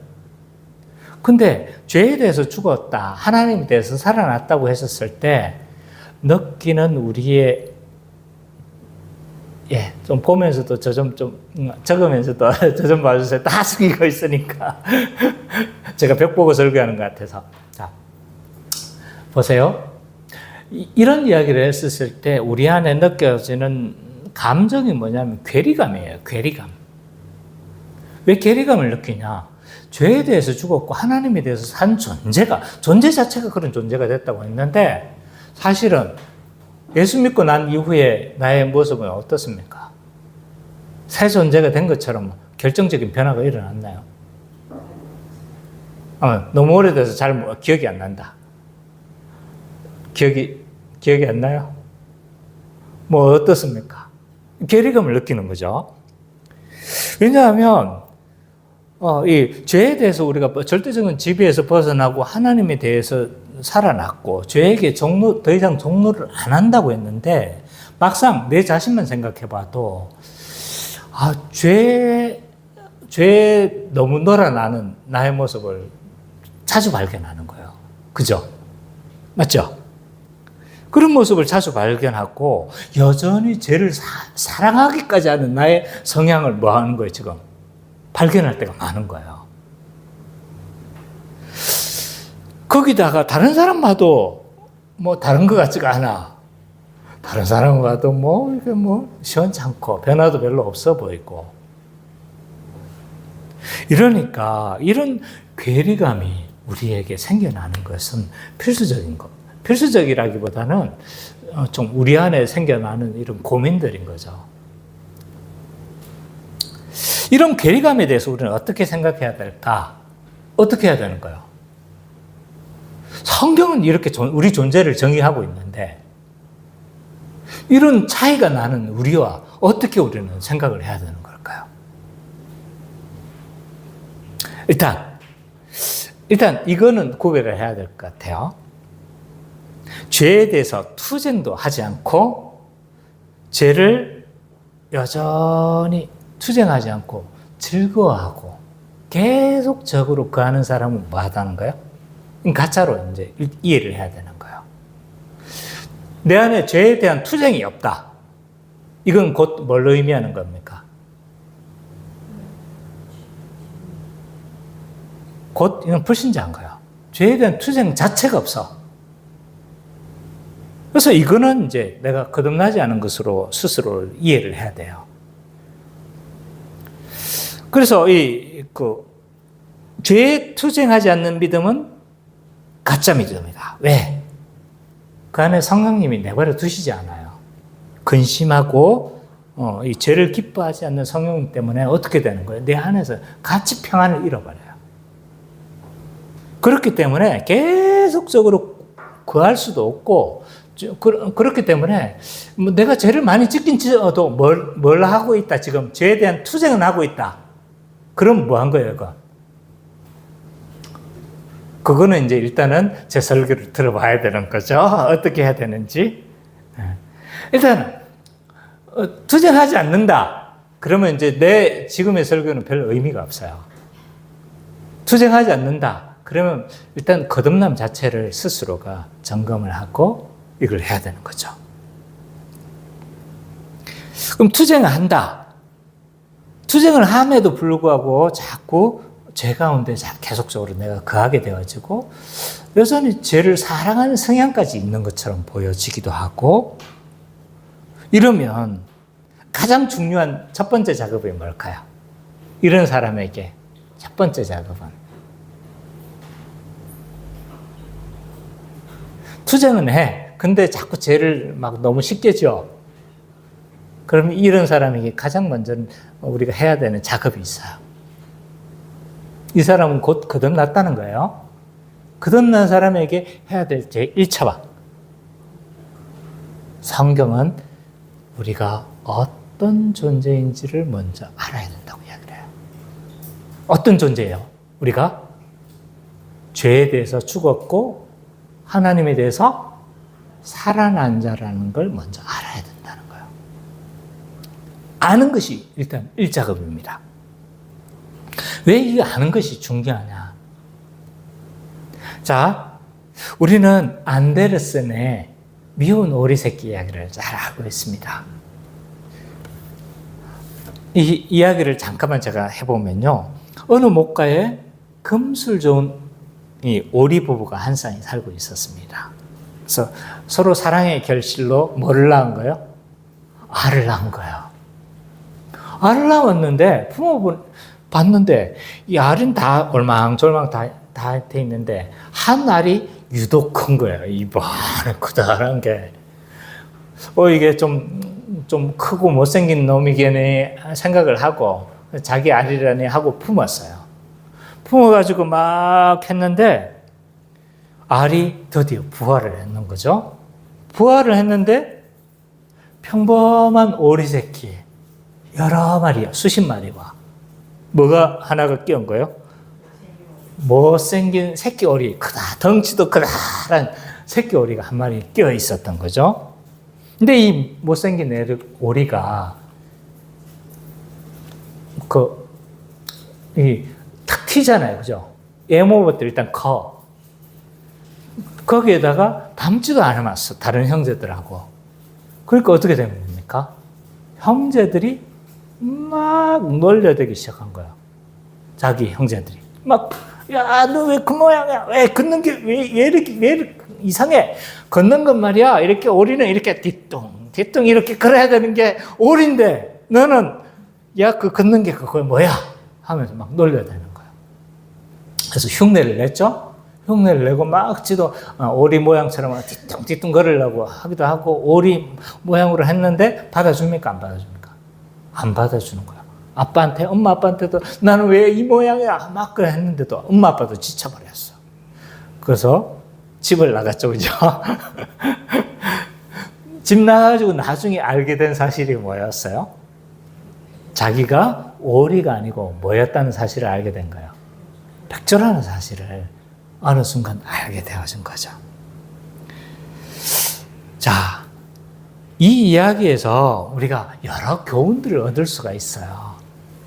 Speaker 1: 근데 죄에 대해서 죽었다, 하나님에 대해서 살아났다고 했었을 때 느끼는 우리의 좀 보면서도 저 좀 적으면서도 저 좀 봐주세요. 다 숙이고 있으니까 제가 벽 보고 설교하는 것 같아서. 자, 보세요. 이런 이야기를 했었을 때 우리 안에 느껴지는 감정이 뭐냐면 괴리감이에요. 괴리감. 왜 괴리감을 느끼냐? 죄에 대해서 죽었고 하나님에 대해서 산 존재 자체가 그런 존재가 됐다고 했는데 사실은 예수 믿고 난 이후에 나의 모습은 어떻습니까? 새 존재가 된 것처럼 결정적인 변화가 일어났나요? 너무 오래돼서 잘 기억이 안 난다. 기억이 안 나요? 뭐 어떻습니까? 괴리감을 느끼는 거죠. 왜냐하면 이 죄에 대해서 우리가 절대적인 지배에서 벗어나고 하나님에 대해서 살아났고 죄에게 더 이상 종로를 안 한다고 했는데 막상 내 자신만 생각해봐도 죄에 너무 놀아나는 나의 모습을 자주 발견하는 거예요. 그죠? 맞죠? 그런 모습을 자주 발견하고 여전히 죄를 사랑하기까지 하는 나의 성향을 뭐 하는 거예요, 지금? 발견할 때가 많은 거예요. 거기다가 다른 사람 봐도 뭐 다른 것 같지가 않아. 다른 사람 봐도 이게 시원찮고 변화도 별로 없어 보이고. 이러니까 이런 괴리감이 우리에게 생겨나는 것은 필수적인 것. 필수적이라기보다는 좀 우리 안에 생겨나는 이런 고민들인 거죠. 이런 괴리감에 대해서 우리는 어떻게 생각해야 될까? 어떻게 해야 되는 거예요? 성경은 이렇게 우리 존재를 정의하고 있는데 이런 차이가 나는 우리와 어떻게 우리는 생각을 해야 되는 걸까요? 일단 이거는 구별을 해야 될 것 같아요. 죄에 대해서 투쟁도 하지 않고 죄를 여전히 투쟁하지 않고 즐거워하고 계속적으로 거하는 사람은 뭐 하다는 거예요? 가짜로 이제 이해를 해야 되는 거예요. 내 안에 죄에 대한 투쟁이 없다. 이건 곧 뭘 의미하는 겁니까? 곧 이건 불신자인 거예요. 죄에 대한 투쟁 자체가 없어. 그래서 이거는 이제 내가 거듭나지 않은 것으로 스스로를 이해를 해야 돼요. 그래서 죄에 투쟁하지 않는 믿음은 가짜 믿음이다. 왜? 그 안에 성령님이 내버려 두시지 않아요. 근심하고 이 죄를 기뻐하지 않는 성령 때문에 어떻게 되는 거예요? 내 안에서 같이 평안을 잃어버려요. 그렇기 때문에 계속적으로 구할 수도 없고 그렇기 때문에 내가 죄를 많이 짓긴 지어도 뭘 하고 있다. 지금 죄에 대한 투쟁은 하고 있다. 그럼 뭐 한 거예요, 이거? 그거는 이제 일단은 제 설교를 들어봐야 되는 거죠. 어떻게 해야 되는지. 일단 투쟁하지 않는다. 그러면 이제 내 지금의 설교는 별 의미가 없어요. 투쟁하지 않는다. 그러면 일단 거듭남 자체를 스스로가 점검을 하고 이걸 해야 되는 거죠. 그럼 투쟁을 한다. 투쟁을 함에도 불구하고 자꾸 죄 가운데 계속적으로 내가 거하게 되어지고 여전히 죄를 사랑하는 성향까지 있는 것처럼 보여지기도 하고 이러면 가장 중요한 첫 번째 작업이 뭘까요? 이런 사람에게 첫 번째 작업은 투쟁은 해. 근데 자꾸 죄를 막 너무 쉽게 지어. 그러면 이런 사람에게 가장 먼저 우리가 해야 되는 작업이 있어요. 이 사람은 곧 거듭났다는 거예요. 거듭난 사람에게 해야 될 제 1차방. 성경은 우리가 어떤 존재인지를 먼저 알아야 된다고 이야기를 해요. 어떤 존재예요? 우리가 죄에 대해서 죽었고 하나님에 대해서 살아난 자라는 걸 먼저 알아야 된다는 거예요. 아는 것이 일단 1작업입니다. 왜 이 아는 것이 중요하냐? 자, 우리는 안데르센의 미운 오리 새끼 이야기를 잘 알고 있습니다. 이 이야기를 잠깐만 제가 해보면요. 어느 목가에 금술 좋은 이 오리 부부가 한 쌍이 살고 있었습니다. 그래서 서로 사랑의 결실로 뭐를 낳은 거예요? 알을 낳은 거예요. 알을 낳았는데 부모분 봤는데 이 알은 다 얼망졸망 다 돼 있는데 한 알이 유독 큰 거예요. 이번에 커다란 게. 이게 좀 크고 못생긴 놈이겠네 생각을 하고 자기 알이라니 하고 품었어요. 품어가지고 막 했는데 알이 드디어 부화를 했는 거죠. 부화를 했는데 평범한 오리 새끼 여러 마리야, 수십 마리와 뭐가 하나가 끼운 거예요? 못생긴 새끼 오리, 덩치도 크다란 새끼 오리가 한 마리 끼어 있었던 거죠. 근데 이 못생긴 오리가 탁 튀잖아요. 그죠? 외모부터 일단 커. 거기에다가 닮지도 않았어. 다른 형제들하고. 그러니까 어떻게 된 겁니까? 형제들이 막 놀려대기 시작한 거야. 자기 형제들이. 막, 야, 너 왜 그 모양이야? 왜 걷는 게 왜 이렇게 이상해? 걷는 건 말이야. 이렇게 오리는 이렇게 뒤뚱 이렇게 걸어야 되는 게 오리인데 너는 야, 그 걷는 게 그거 뭐야? 하면서 막 놀려대는 거야. 그래서 흉내를 냈죠. 흉내를 내고 막 지도 오리 모양처럼 뒤뚱 걸으려고 하기도 하고 오리 모양으로 했는데 받아줍니까? 안 받아줍니까? 안 받아주는 거야. 아빠한테, 엄마 아빠한테도 나는 왜 이 모양이야? 막 그래 했는데도 엄마 아빠도 지쳐버렸어. 그래서 집을 나갔죠. 그죠? 집 나가지고 나중에 알게 된 사실이 뭐였어요? 자기가 오리가 아니고 뭐였다는 사실을 알게 된 거예요. 백조라는 사실을 어느 순간 알게 되어진 거죠. 자, 이 이야기에서 우리가 여러 교훈들을 얻을 수가 있어요.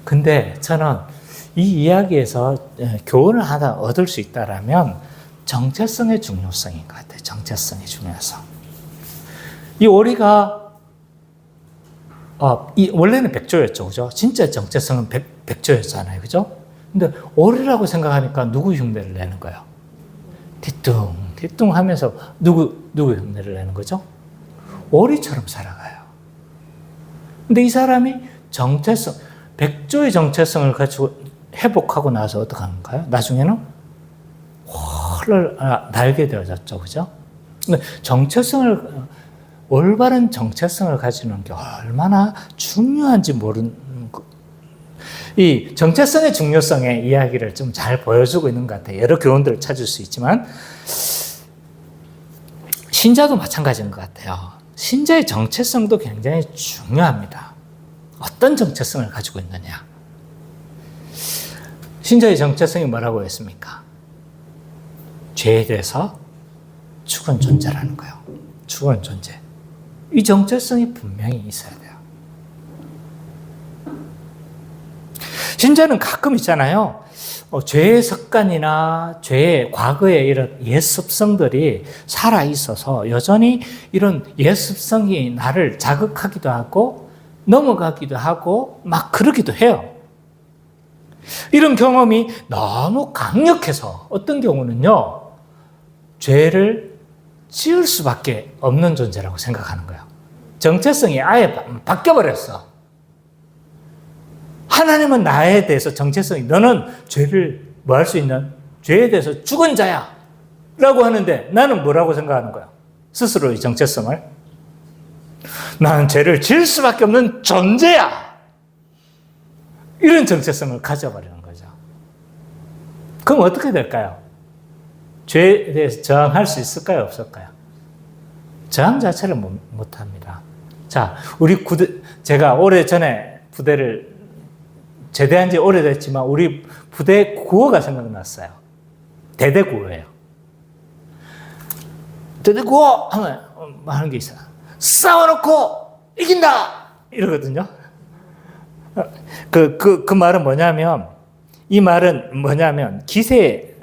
Speaker 1: 근데 저는 이 이야기에서 교훈을 하나 얻을 수 있다라면 정체성의 중요성인 것 같아요. 정체성의 중요성. 이 오리가 원래는 백조였죠, 그죠? 진짜 정체성은 백조였잖아요, 그죠? 근데 오리라고 생각하니까 누구 흉내를 내는 거예요? 뒤뚱 하면서 누구 흉내를 내는 거죠? 오리처럼 살아가요. 근데 이 사람이 백조의 정체성을 가지고 회복하고 나서 어떻게 하는가요? 나중에는 날게 되어졌죠, 그죠? 근데 올바른 정체성을 가지는 게 얼마나 중요한지 모르는, 이 정체성의 중요성의 이야기를 좀 잘 보여주고 있는 것 같아요. 여러 교훈들을 찾을 수 있지만, 신자도 마찬가지인 것 같아요. 신자의 정체성도 굉장히 중요합니다. 어떤 정체성을 가지고 있느냐. 신자의 정체성이 뭐라고 했습니까? 죄에 대해서 죽은 존재라는 거예요. 죽은 존재. 이 정체성이 분명히 있어야 돼요. 신자는 가끔 있잖아요. 죄의 습관이나 죄의 과거의 이런 옛 습성들이 살아있어서 여전히 이런 옛 습성이 나를 자극하기도 하고 넘어가기도 하고 막 그러기도 해요. 이런 경험이 너무 강력해서 어떤 경우는요, 죄를 지을 수밖에 없는 존재라고 생각하는 거예요. 정체성이 아예 바뀌어버렸어. 하나님은 나에 대해서 정체성이, 너는 죄를 뭐 할 수 있는? 죄에 대해서 죽은 자야 라고 하는데 나는 뭐라고 생각하는 거야? 스스로의 정체성을. 나는 죄를 지을 수밖에 없는 존재야. 이런 정체성을 가져버리는 거죠. 그럼 어떻게 될까요? 죄에 대해서 저항할 수 있을까요? 없을까요? 저항 자체를 못합니다. 자, 제가 오래전에 부대를 제대한 지 오래됐지만 우리 부대 구호가 생각났어요. 대대 구호예요. 대대 구호 하는 게 있어요. 싸워놓고 이긴다! 이러거든요. 그 말은 뭐냐면, 이 말은 뭐냐면, 기세에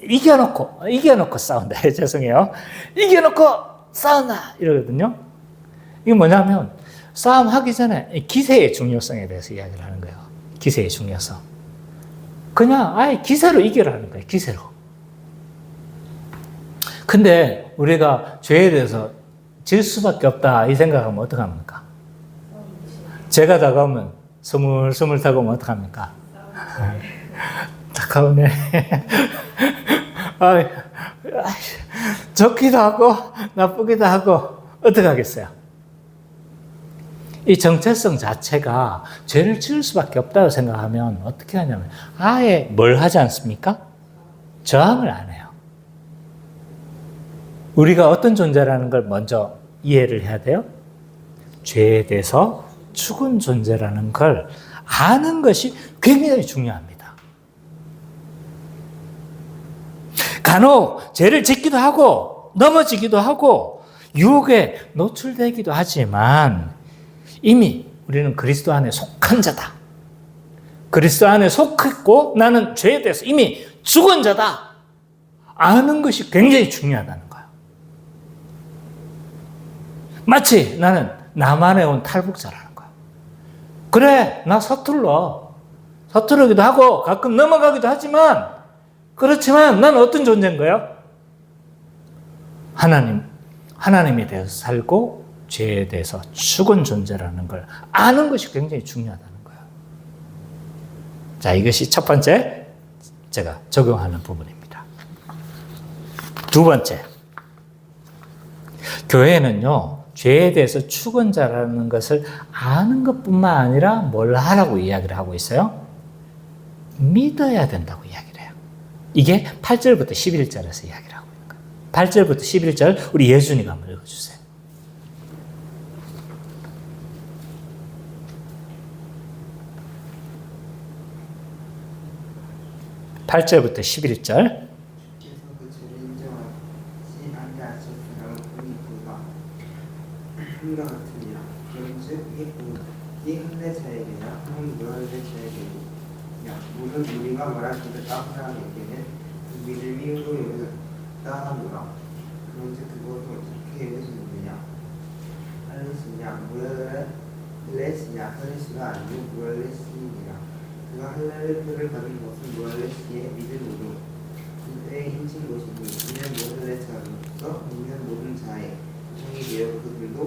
Speaker 1: 이겨놓고 싸운다. 죄송해요. 이겨놓고 싸운다. 이러거든요. 이게 뭐냐면, 싸움하기 전에 기세의 중요성에 대해서 이야기를 하는 거예요. 기세의 중요성. 그냥 아예 기세로 이겨라는 거예요. 기세로. 근데 우리가 죄에 대해서 질 수밖에 없다 이 생각하면 어떡합니까? 죄가 다가오면 스물스물 다가오면 어떡합니까? 다가오네. 좋기도 하고 나쁘기도 하고 어떡하겠어요? 이 정체성 자체가 죄를 지을 수밖에 없다고 생각하면 어떻게 하냐면 아예 뭘 하지 않습니까? 저항을 안 해요. 우리가 어떤 존재라는 걸 먼저 이해를 해야 돼요. 죄에 대해서 죽은 존재라는 걸 아는 것이 굉장히 중요합니다. 간혹 죄를 짓기도 하고 넘어지기도 하고 유혹에 노출되기도 하지만 이미 우리는 그리스도 안에 속한 자다. 그리스도 안에 속했고 나는 죄에 대해서 이미 죽은 자다. 아는 것이 굉장히 중요하다는 거예요. 마치 나는 남한에 온 탈북자라는 거예요. 그래, 나 서투르기도 하고 가끔 넘어가기도 하지만 그렇지만 난 어떤 존재인 거예요? 하나님에 대해서 살고 죄에 대해서 죽은 존재라는 걸 아는 것이 굉장히 중요하다는 거예요. 자, 이것이 첫 번째 제가 적용하는 부분입니다. 두 번째, 교회는요, 죄에 대해서 죽은 자라는 것을 아는 것뿐만 아니라 뭘 하라고 이야기를 하고 있어요? 믿어야 된다고 이야기를 해요. 이게 8절부터 11절에서 이야기를 하고 있는 거예요. 8절부터 11절 우리 예준이가 한번 읽어주세요. 8절부터 11절.
Speaker 3: 과 같으니라. 그런즉 이 흔내자에게나 혹은 무할대자에게냐 무슨 우리가 말하기를 사람에게는 믿음이 의로 여겼다 하노라. 그런즉 그것을 어떻게 여기느냐 할례시냐 무할례시냐 할례시가 아니요 무할례시니라. 그가 할례를 받은 것은 무할례시의 믿음으로 그들의 힘친 것이니 이는 무할례자로서 믿는 모든 자의 정이 되어 그들도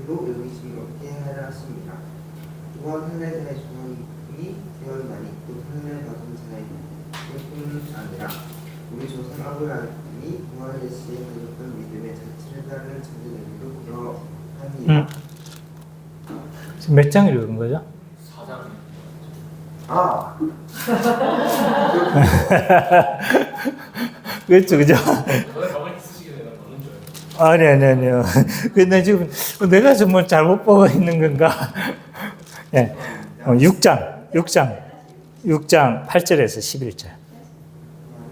Speaker 3: 여기심이 없게 하려 하십니다. 또한 할례자의 조상이 되었나니 곧 할례 받은 자의 뿐 아니라 우리 조상 아브라함이 무할례시에 가졌던 믿음의 자체를 따르는 자들에게도 그러하니라.
Speaker 1: 지금 몇 장 읽은 거죠?
Speaker 3: 4장. 아.
Speaker 1: 그렇죠, 그죠? 아니요. 근데 지금 내가 정말 잘못 보고 있는 건가? 예. 6장 8절에서 11절.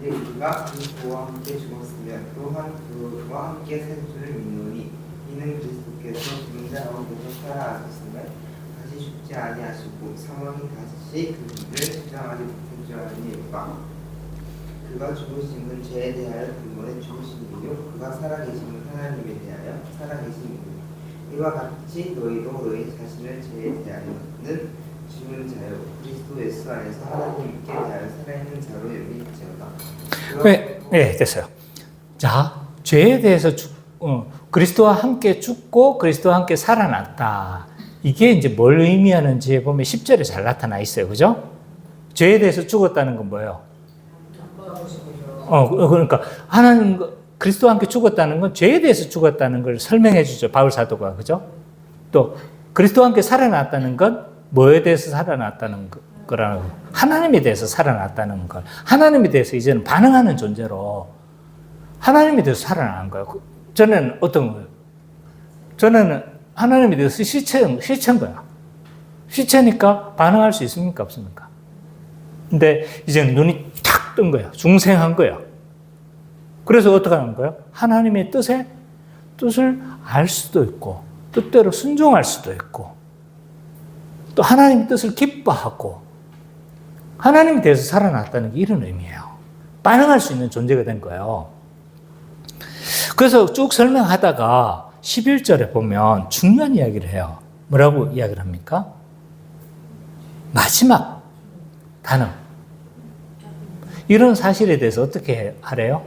Speaker 3: 이제 우리가 그리스도와 함께 죽었으면 또한 그와 함께 살 줄을 믿노니 이는 그리스도께서 죽은 자 가운데서 살아나셨음을 다시 죽지 아니하시고 사망이 다시 그분을 십자가에 붙은 줄 아니니까 그가 죽으심은 죄에 대하여 근본에 죽으심이요 그가 살아계심은 하나님에 대하여 살아계심이니 이와 같이 너희도 너희 자신을 죄에 대하여는 죽은 자요 그리스도 예수 안에서 하나님께 대하여 살아있는 자로 여기지어다.
Speaker 1: 네, 됐어요. 자, 죄에 대해서 그리스도와 함께 죽고 그리스도와 함께 살아났다. 이게 이제 뭘 의미하는지 보면 10절에 잘 나타나 있어요. 그죠? 죄에 대해서 죽었다는 건 뭐예요? 그러니까 하나님 그리스도와 함께 죽었다는 건 죄에 대해서 죽었다는 걸 설명해 주죠. 바울 사도가. 그죠? 또 그리스도와 함께 살아났다는 건 뭐에 대해서 살아났다는 거라는 거. 하나님에 대해서 살아났다는 걸. 하나님에 대해서 이제는 반응하는 존재로 하나님에 대해서 살아난 거예요. 저는 어떤 거예요? 저는 하나님에 대해서 시체인 거야. 시체니까 반응할 수 있습니까? 없습니까? 근데 이제 눈이 탁 뜬 거예요. 중생한 거예요. 그래서 어떻게 하는 거예요? 하나님의 뜻을 알 수도 있고, 뜻대로 순종할 수도 있고, 또 하나님의 뜻을 기뻐하고, 하나님에 대해서 살아났다는 게 이런 의미예요. 반응할 수 있는 존재가 된 거예요. 그래서 쭉 설명하다가 11절에 보면 중요한 이야기를 해요. 뭐라고 이야기를 합니까? 마지막 단어. 이런 사실에 대해서 어떻게 하래요?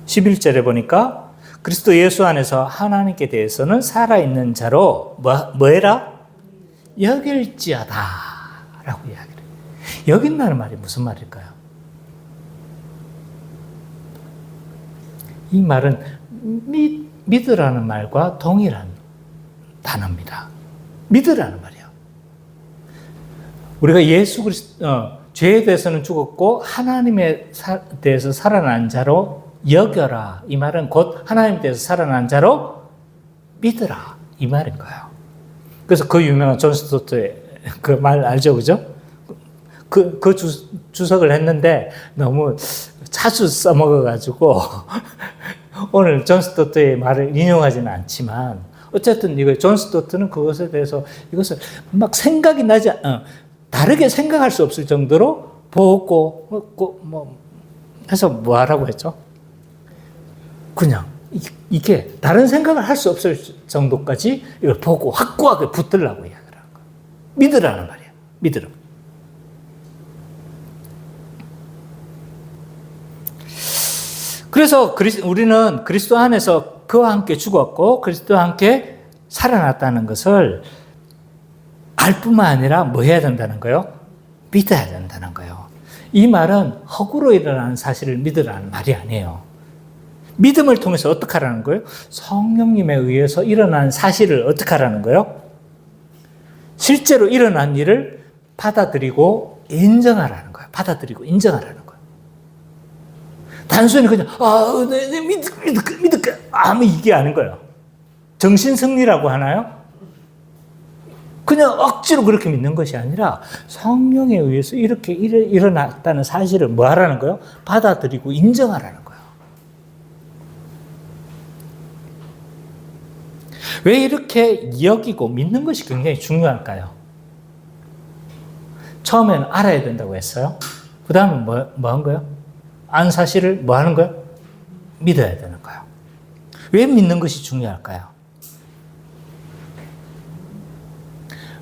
Speaker 1: 11절에 보니까 그리스도 예수 안에서 하나님께 대해서는 살아있는 자로 뭐해라? 여길지어다 라고 이야기를 해요. 여긴다는 말이 무슨 말일까요? 이 말은 믿으라는 말과 동일한 단어입니다. 믿으라는 말이에요. 우리가 예수 그리스도 죄에 대해서는 죽었고 하나님에 대해서 살아난 자로 여겨라. 이 말은 곧 하나님에 대해서 살아난 자로 믿으라. 이 말인 거예요. 그래서 그 유명한 존 스토트의 그 말 알죠? 그죠? 그 주석을 했는데 너무 자주 써먹어가지고 오늘 존 스토트의 말을 인용하지는 않지만 어쨌든 이거 존 스토트는 그것에 대해서 이것을 막 생각이 나지 다르게 생각할 수 없을 정도로 보고 해서 뭐 하라고 했죠? 그냥 이게 다른 생각을 할 수 없을 정도까지 이걸 보고 확고하게 붙들라고 이야기를 하는 거예요. 믿으라는 말이에요. 믿으라. 그래서 우리는 그리스도 안에서 그와 함께 죽었고 그리스도와 함께 살아났다는 것을 알 뿐만 아니라 뭐 해야 된다는 거예요? 믿어야 된다는 거예요. 이 말은 허구로 일어나는 사실을 믿으라는 말이 아니에요. 믿음을 통해서 어떻게 하라는 거예요? 성령님에 의해서 일어난 사실을 어떻게 하라는 거예요? 실제로 일어난 일을 받아들이고 인정하라는 거예요. 받아들이고 인정하라는 거예요. 단순히 그냥 믿을게 이게 아닌 거예요. 정신승리라고 하나요? 그냥 억지로 그렇게 믿는 것이 아니라 성령에 의해서 이렇게 일어났다는 사실을 뭐 하라는 거예요? 받아들이고 인정하라는 거예요. 왜 이렇게 여기고 믿는 것이 굉장히 중요할까요? 처음에는 알아야 된다고 했어요. 그 다음에 뭐 한 거예요? 안 사실을 뭐 하는 거예요? 믿어야 되는 거예요. 왜 믿는 것이 중요할까요?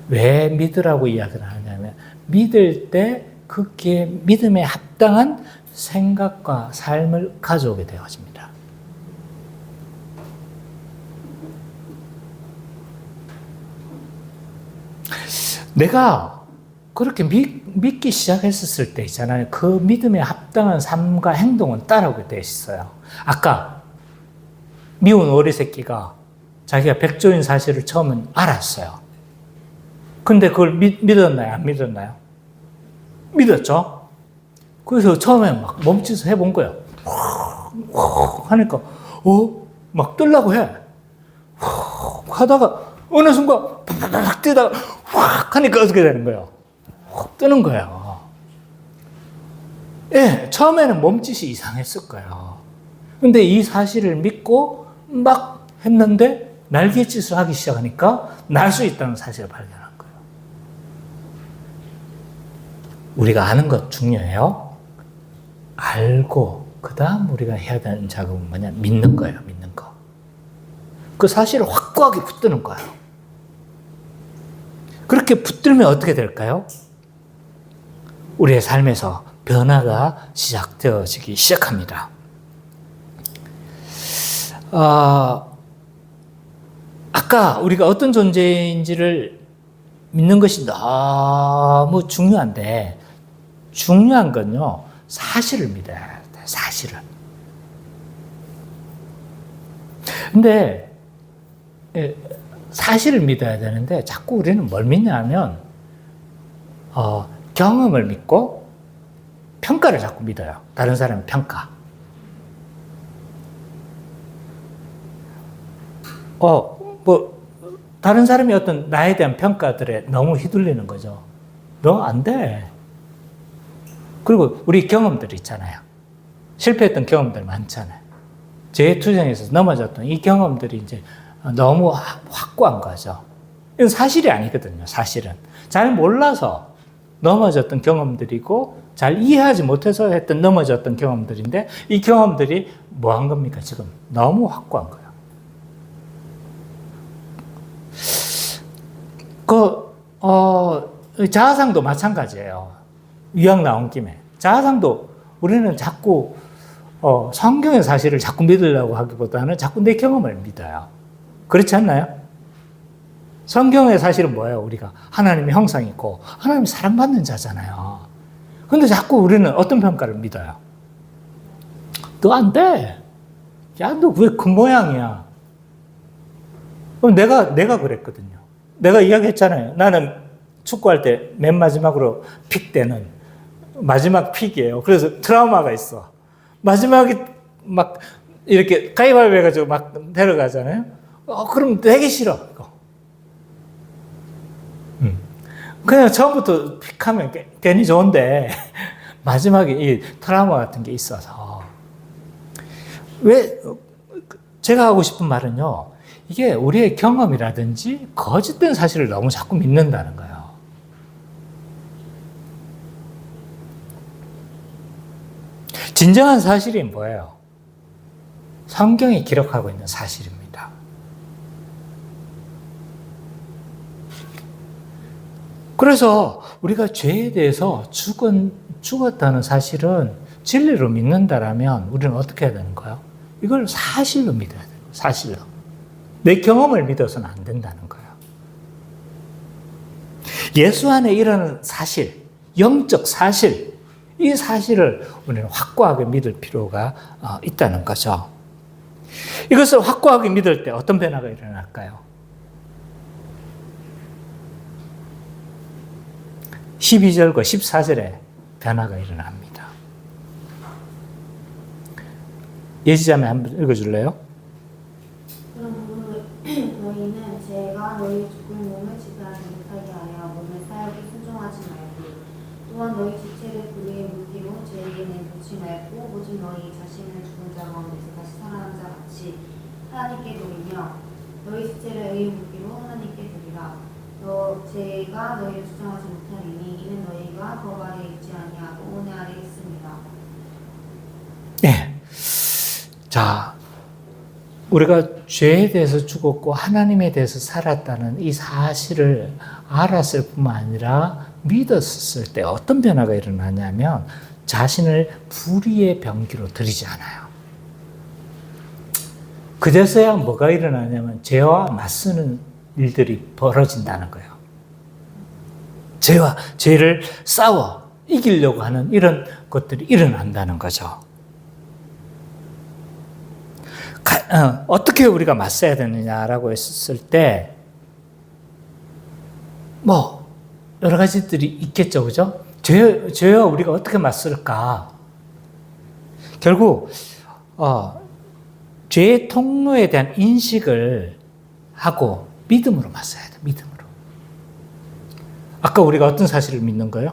Speaker 1: 왜 믿으라고 이야기를 하냐면 믿을 때 그게 믿음에 합당한 생각과 삶을 가져오게 되어집니다. 내가 그렇게 믿기 시작했을 때 있잖아요. 그 믿음에 합당한 삶과 행동은 따라오게 되어 있어요. 아까 미운 어리 새끼가 자기가 백조인 사실을 처음엔 알았어요. 근데 그걸 믿었나요? 안 믿었나요? 믿었죠? 그래서 처음에 막 몸짓을 해본 거예요. 하니까, 막 뜨려고 해. 하다가, 어느 순간, 팍 뛰다가, 확 하니까 어떻게 되는 거예요? 확 뜨는 거예요. 예, 처음에는 몸짓이 이상했을 거예요. 근데 이 사실을 믿고 막 했는데 날갯짓을 하기 시작하니까 날 수 있다는 사실을 발견한 거예요. 우리가 아는 것 중요해요. 알고 그 다음 우리가 해야 되는 작업은 뭐냐? 믿는 거예요. 믿는 거. 그 사실을 확고하게 붙드는 거예요. 그렇게 붙들면 어떻게 될까요? 우리의 삶에서 변화가 시작되어지기 시작합니다. 아까 우리가 어떤 존재인지를 믿는 것이 너무 중요한데, 중요한 건요, 사실을 믿어야 돼요. 사실을. 근데 사실을 믿어야 되는데 자꾸 우리는 뭘 믿냐면 경험을 믿고 평가를 자꾸 믿어요. 다른 사람의 평가. 다른 사람이 어떤 나에 대한 평가들에 너무 휘둘리는 거죠. 너 안 돼. 그리고 우리 경험들 있잖아요. 실패했던 경험들 많잖아요. 재투쟁에서 넘어졌던 이 경험들이 이제 너무 확고한 거죠. 이건 사실이 아니거든요, 사실은. 잘 몰라서 넘어졌던 경험들이고, 잘 이해하지 못해서 했던 넘어졌던 경험들인데, 이 경험들이 뭐 한 겁니까, 지금? 너무 확고한 거예요. 자아상도 마찬가지예요. 유학 나온 김에. 자아상도 우리는 자꾸 성경의 사실을 자꾸 믿으려고 하기보다는 자꾸 내 경험을 믿어요. 그렇지 않나요? 성경의 사실은 뭐예요? 우리가 하나님의 형상이고 하나님이 사랑받는 자잖아요. 근데 자꾸 우리는 어떤 평가를 믿어요? 너 안 돼. 야, 너 왜 그 모양이야? 그럼 내가 그랬거든요. 내가 이야기했잖아요. 나는 축구할 때 맨 마지막으로 픽 때는 마지막 픽이에요. 그래서 트라우마가 있어. 마지막에 막 이렇게 가위바위보 해가지고 막 데려가잖아요. 그럼 되게 싫어. 이거. 그냥 처음부터 픽하면 괜히 좋은데 마지막에 이 트라우마 같은 게 있어서. 왜 제가 하고 싶은 말은요. 이게 우리의 경험이라든지 거짓된 사실을 너무 자꾸 믿는다는 거예요. 진정한 사실이 뭐예요? 성경이 기록하고 있는 사실입니다. 그래서 우리가 죄에 대해서 죽었다는 사실은 진리로 믿는다라면 우리는 어떻게 해야 되는 거예요? 이걸 사실로 믿어야 돼요. 사실로. 내 경험을 믿어서는 안 된다는 거예요. 예수 안에 일어나는 사실, 영적 사실, 이 사실을 우리는 확고하게 믿을 필요가 있다는 거죠. 이것을 확고하게 믿을 때 어떤 변화가 일어날까요? 12절과 14절에 변화가 일어납니다. 예지자매 한번 읽어줄래요?
Speaker 4: 그럼 너희는 죄가 너희 죽은 몸을 지배하지 못하게 하여 몸의 사역에 순종하지 말고, 또한 너희 지체를 불의의 물기로 죄에게 내놓지 말고, 오직 너희 자신을 죽은 자 가운데서 다시 살아난 자 같이 하나님께 드리며, 너희 지체를 의의 물기로 하나님께 드리라. 너 죄가 너희를 주장하지 못하리니 이는 너희가 법 아래 있지 아니하고 은혜 아래 있습니다.
Speaker 1: 네. 자, 우리가 죄에 대해서 죽었고 하나님에 대해서 살았다는 이 사실을 알았을 뿐만 아니라 믿었을 때 어떤 변화가 일어나냐면 자신을 불의의 병기로 들이지 않아요. 그제서야 뭐가 일어나냐면 죄와 맞서는 일들이 벌어진다는 거예요. 죄를 싸워 이기려고 하는 이런 것들이 일어난다는 거죠. 어떻게 우리가 맞서야 되느냐라고 했을 때, 여러 가지들이 있겠죠, 그죠? 죄와 우리가 어떻게 맞설까? 결국, 죄의 통로에 대한 인식을 하고 믿음으로 맞서야 돼, 믿음으로. 아까 우리가 어떤 사실을 믿는 거예요?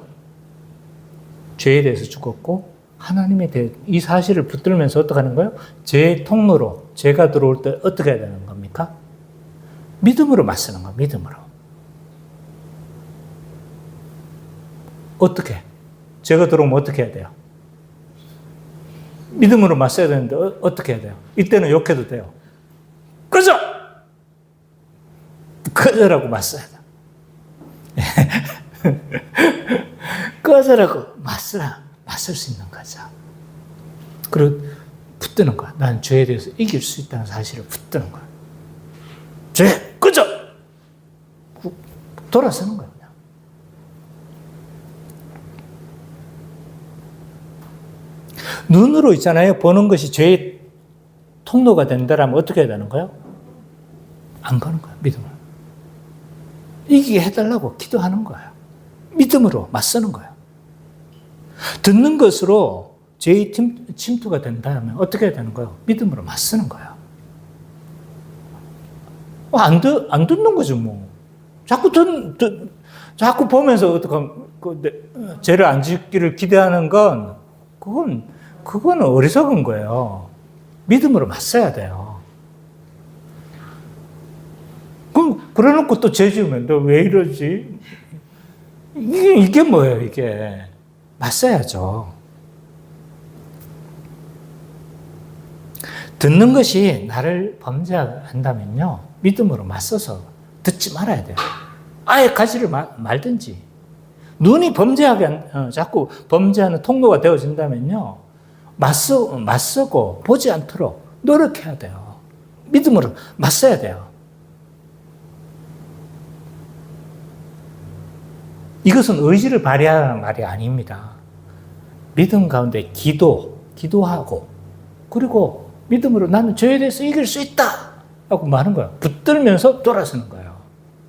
Speaker 1: 죄에 대해서 죽었고, 하나님에 대해 이 사실을 붙들면서 어떻게 하는 거예요? 제 통로로 제가 들어올 때 어떻게 해야 되는 겁니까? 믿음으로 맞서는 거예요. 믿음으로. 어떻게? 제가 들어오면 어떻게 해야 돼요? 믿음으로 맞서야 되는데 어떻게 해야 돼요? 이때는 욕해도 돼요. 꺼져! 꺼져라고 맞서야 돼. 꺼져라고 맞설 수 있는 거죠. 그리고 붙드는 거야. 난 죄에 대해서 이길 수 있다는 사실을 붙드는 거야. 죄, 꺼져! 돌아서는 거야. 그냥. 눈으로 있잖아요. 보는 것이 죄의 통로가 된다라면 어떻게 해야 되는 거예요? 안 가는 거야. 믿음으로. 이기게 해달라고 기도하는 거예요. 믿음으로 맞서는 거예요. 듣는 것으로 죄의 침투가 된다면 어떻게 해야 되는 거예요? 믿음으로 맞서는 거예요. 안 듣는 거죠, 뭐. 자꾸 보면서 어떡하면, 죄를 안 짓기를 기대하는 건, 그건 어리석은 거예요. 믿음으로 맞서야 돼요. 그래놓고 또 죄 지으면 너 왜 이러지? 이게 뭐예요, 이게. 맞서야죠. 듣는 것이 나를 범죄한다면요, 믿음으로 맞서서 듣지 말아야 돼요. 아예 가지를 말든지. 눈이 자꾸 범죄하는 통로가 되어진다면요, 맞서고 보지 않도록 노력해야 돼요. 믿음으로 맞서야 돼요. 이것은 의지를 발휘하는 말이 아닙니다. 믿음 가운데 기도하고, 그리고 믿음으로 나는 죄에 대해서 이길 수 있다! 라고 말하는 거예요. 붙들면서 돌아서는 거예요.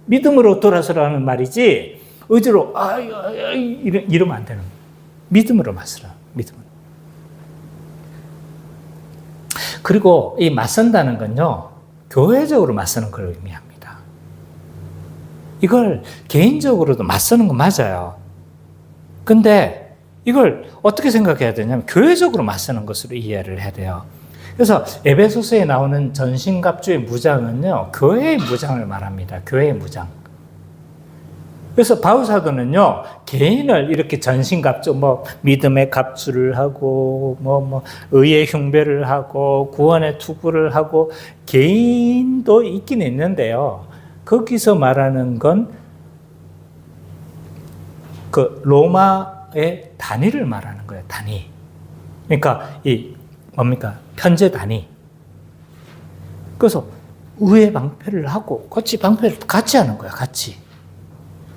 Speaker 1: 믿음으로 돌아서라는 말이지, 의지로, 이러면 안 되는 거예요. 믿음으로 맞서라, 믿음으로. 그리고 이 맞선다는 건요, 교회적으로 맞서는 걸 의미합니다. 이걸 개인적으로도 맞서는 건 맞아요. 근데 이걸 어떻게 생각해야 되냐면 교회적으로 맞서는 것으로 이해를 해야 돼요. 그래서 에베소서에 나오는 전신갑주의 무장은요, 교회의 무장을 말합니다. 교회의 무장. 그래서 바울 사도는요, 개인을 이렇게 전신갑주, 믿음의 갑주를 하고, 의의 흉배를 하고, 구원의 투구를 하고, 개인도 있긴 있는데요. 거기서 말하는 건 그 로마의 단위를 말하는 거예요. 단위. 그러니까 편제 단위. 그래서 의의 방패를 하고 방패를 같이 하는 거야. 같이.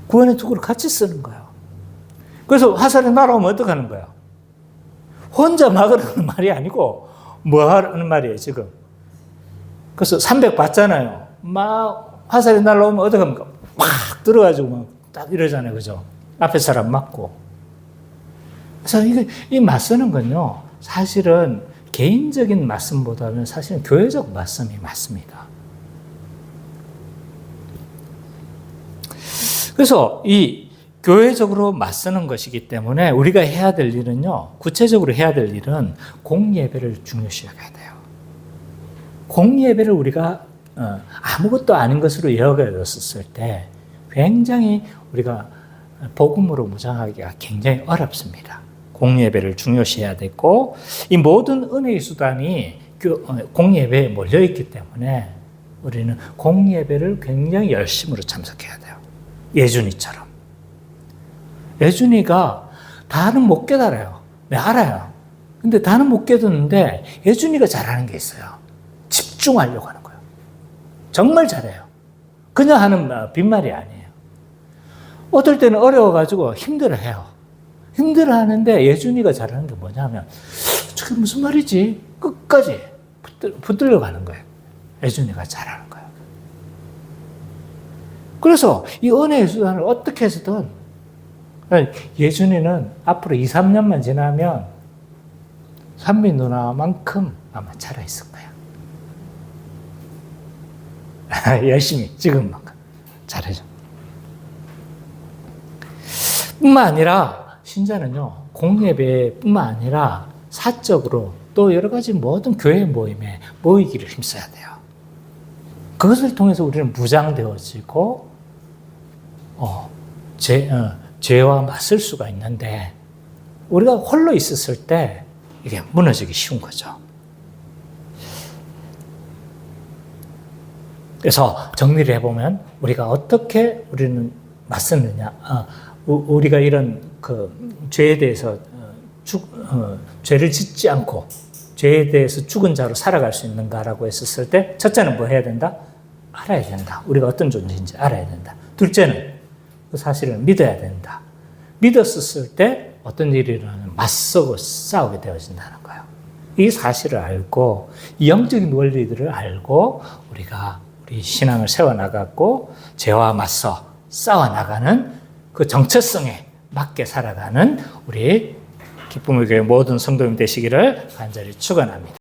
Speaker 1: 구원의 투구를 같이 쓰는 거예요. 그래서 화살이 날아오면 어떻게 하는 거예요? 혼자 막으라는 말이 아니고 뭐 하라는 말이에요, 지금. 그래서 300 받잖아요. 화살이 날아오면 어떻게 합니까? 확 들어가지고 딱 이러잖아요. 그죠? 앞에 사람 맞고. 그래서 이 맞서는 건요, 사실은 개인적인 맞음보다는 사실은 교회적 맞음이 맞습니다. 그래서 이 교회적으로 맞서는 것이기 때문에 우리가 해야 될 일은요, 구체적으로 해야 될 일은 공예배를 중요시 여겨야 돼요. 공예배를 우리가 아무것도 아닌 것으로 여겨졌을 때 굉장히 우리가 복음으로 무장하기가 굉장히 어렵습니다. 공예배를 중요시해야 되고, 이 모든 은혜의 수단이 공예배에 몰려있기 때문에 우리는 공예배를 굉장히 열심으로 참석해야 돼요. 예준이처럼. 예준이가 다는 못 깨달아요. 네, 알아요. 근데 다는 못 깨닫는데 예준이가 잘하는 게 있어요. 집중하려고 하는 거예요. 정말 잘해요. 그냥 하는 빈말이 아니에요. 어떨 때는 어려워가지고 힘들어해요. 힘들어하는데 예준이가 잘하는 게 뭐냐면, 저게 무슨 말이지? 끝까지 붙들려 가는 거예요. 예준이가 잘하는 거예요. 그래서 이 은혜의 수단을 어떻게 해서든, 예준이는 앞으로 2, 3년만 지나면 산미 누나만큼 아마 잘해있을 거예요. 열심히, 지금만큼 잘해줘. 뿐만 아니라, 신자는요, 공예배뿐만 아니라 사적으로 또 여러 가지 모든 교회 모임에 모이기를 힘써야 돼요. 그것을 통해서 우리는 무장되어지고 죄와 맞설 수가 있는데 우리가 홀로 있었을 때 이게 무너지기 쉬운 거죠. 그래서 정리를 해보면 우리가 어떻게 우리는 맞섰느냐, 우리가 이런 죄에 대해서 죄를 짓지 않고 죄에 대해서 죽은 자로 살아갈 수 있는가라고 했었을 때 첫째는 뭐 해야 된다? 알아야 된다. 우리가 어떤 존재인지 알아야 된다. 둘째는 그 사실을 믿어야 된다. 믿었을 때 어떤 일이 일어나면 맞서고 싸우게 되어진다는 거예요. 이 사실을 알고 이 영적인 원리들을 알고 우리가 우리 신앙을 세워나가고 죄와 맞서 싸워나가는 그 정체성에 맞게 살아가는 우리 기쁨의 교회 모든 성도님 되시기를 간절히 축원합니다.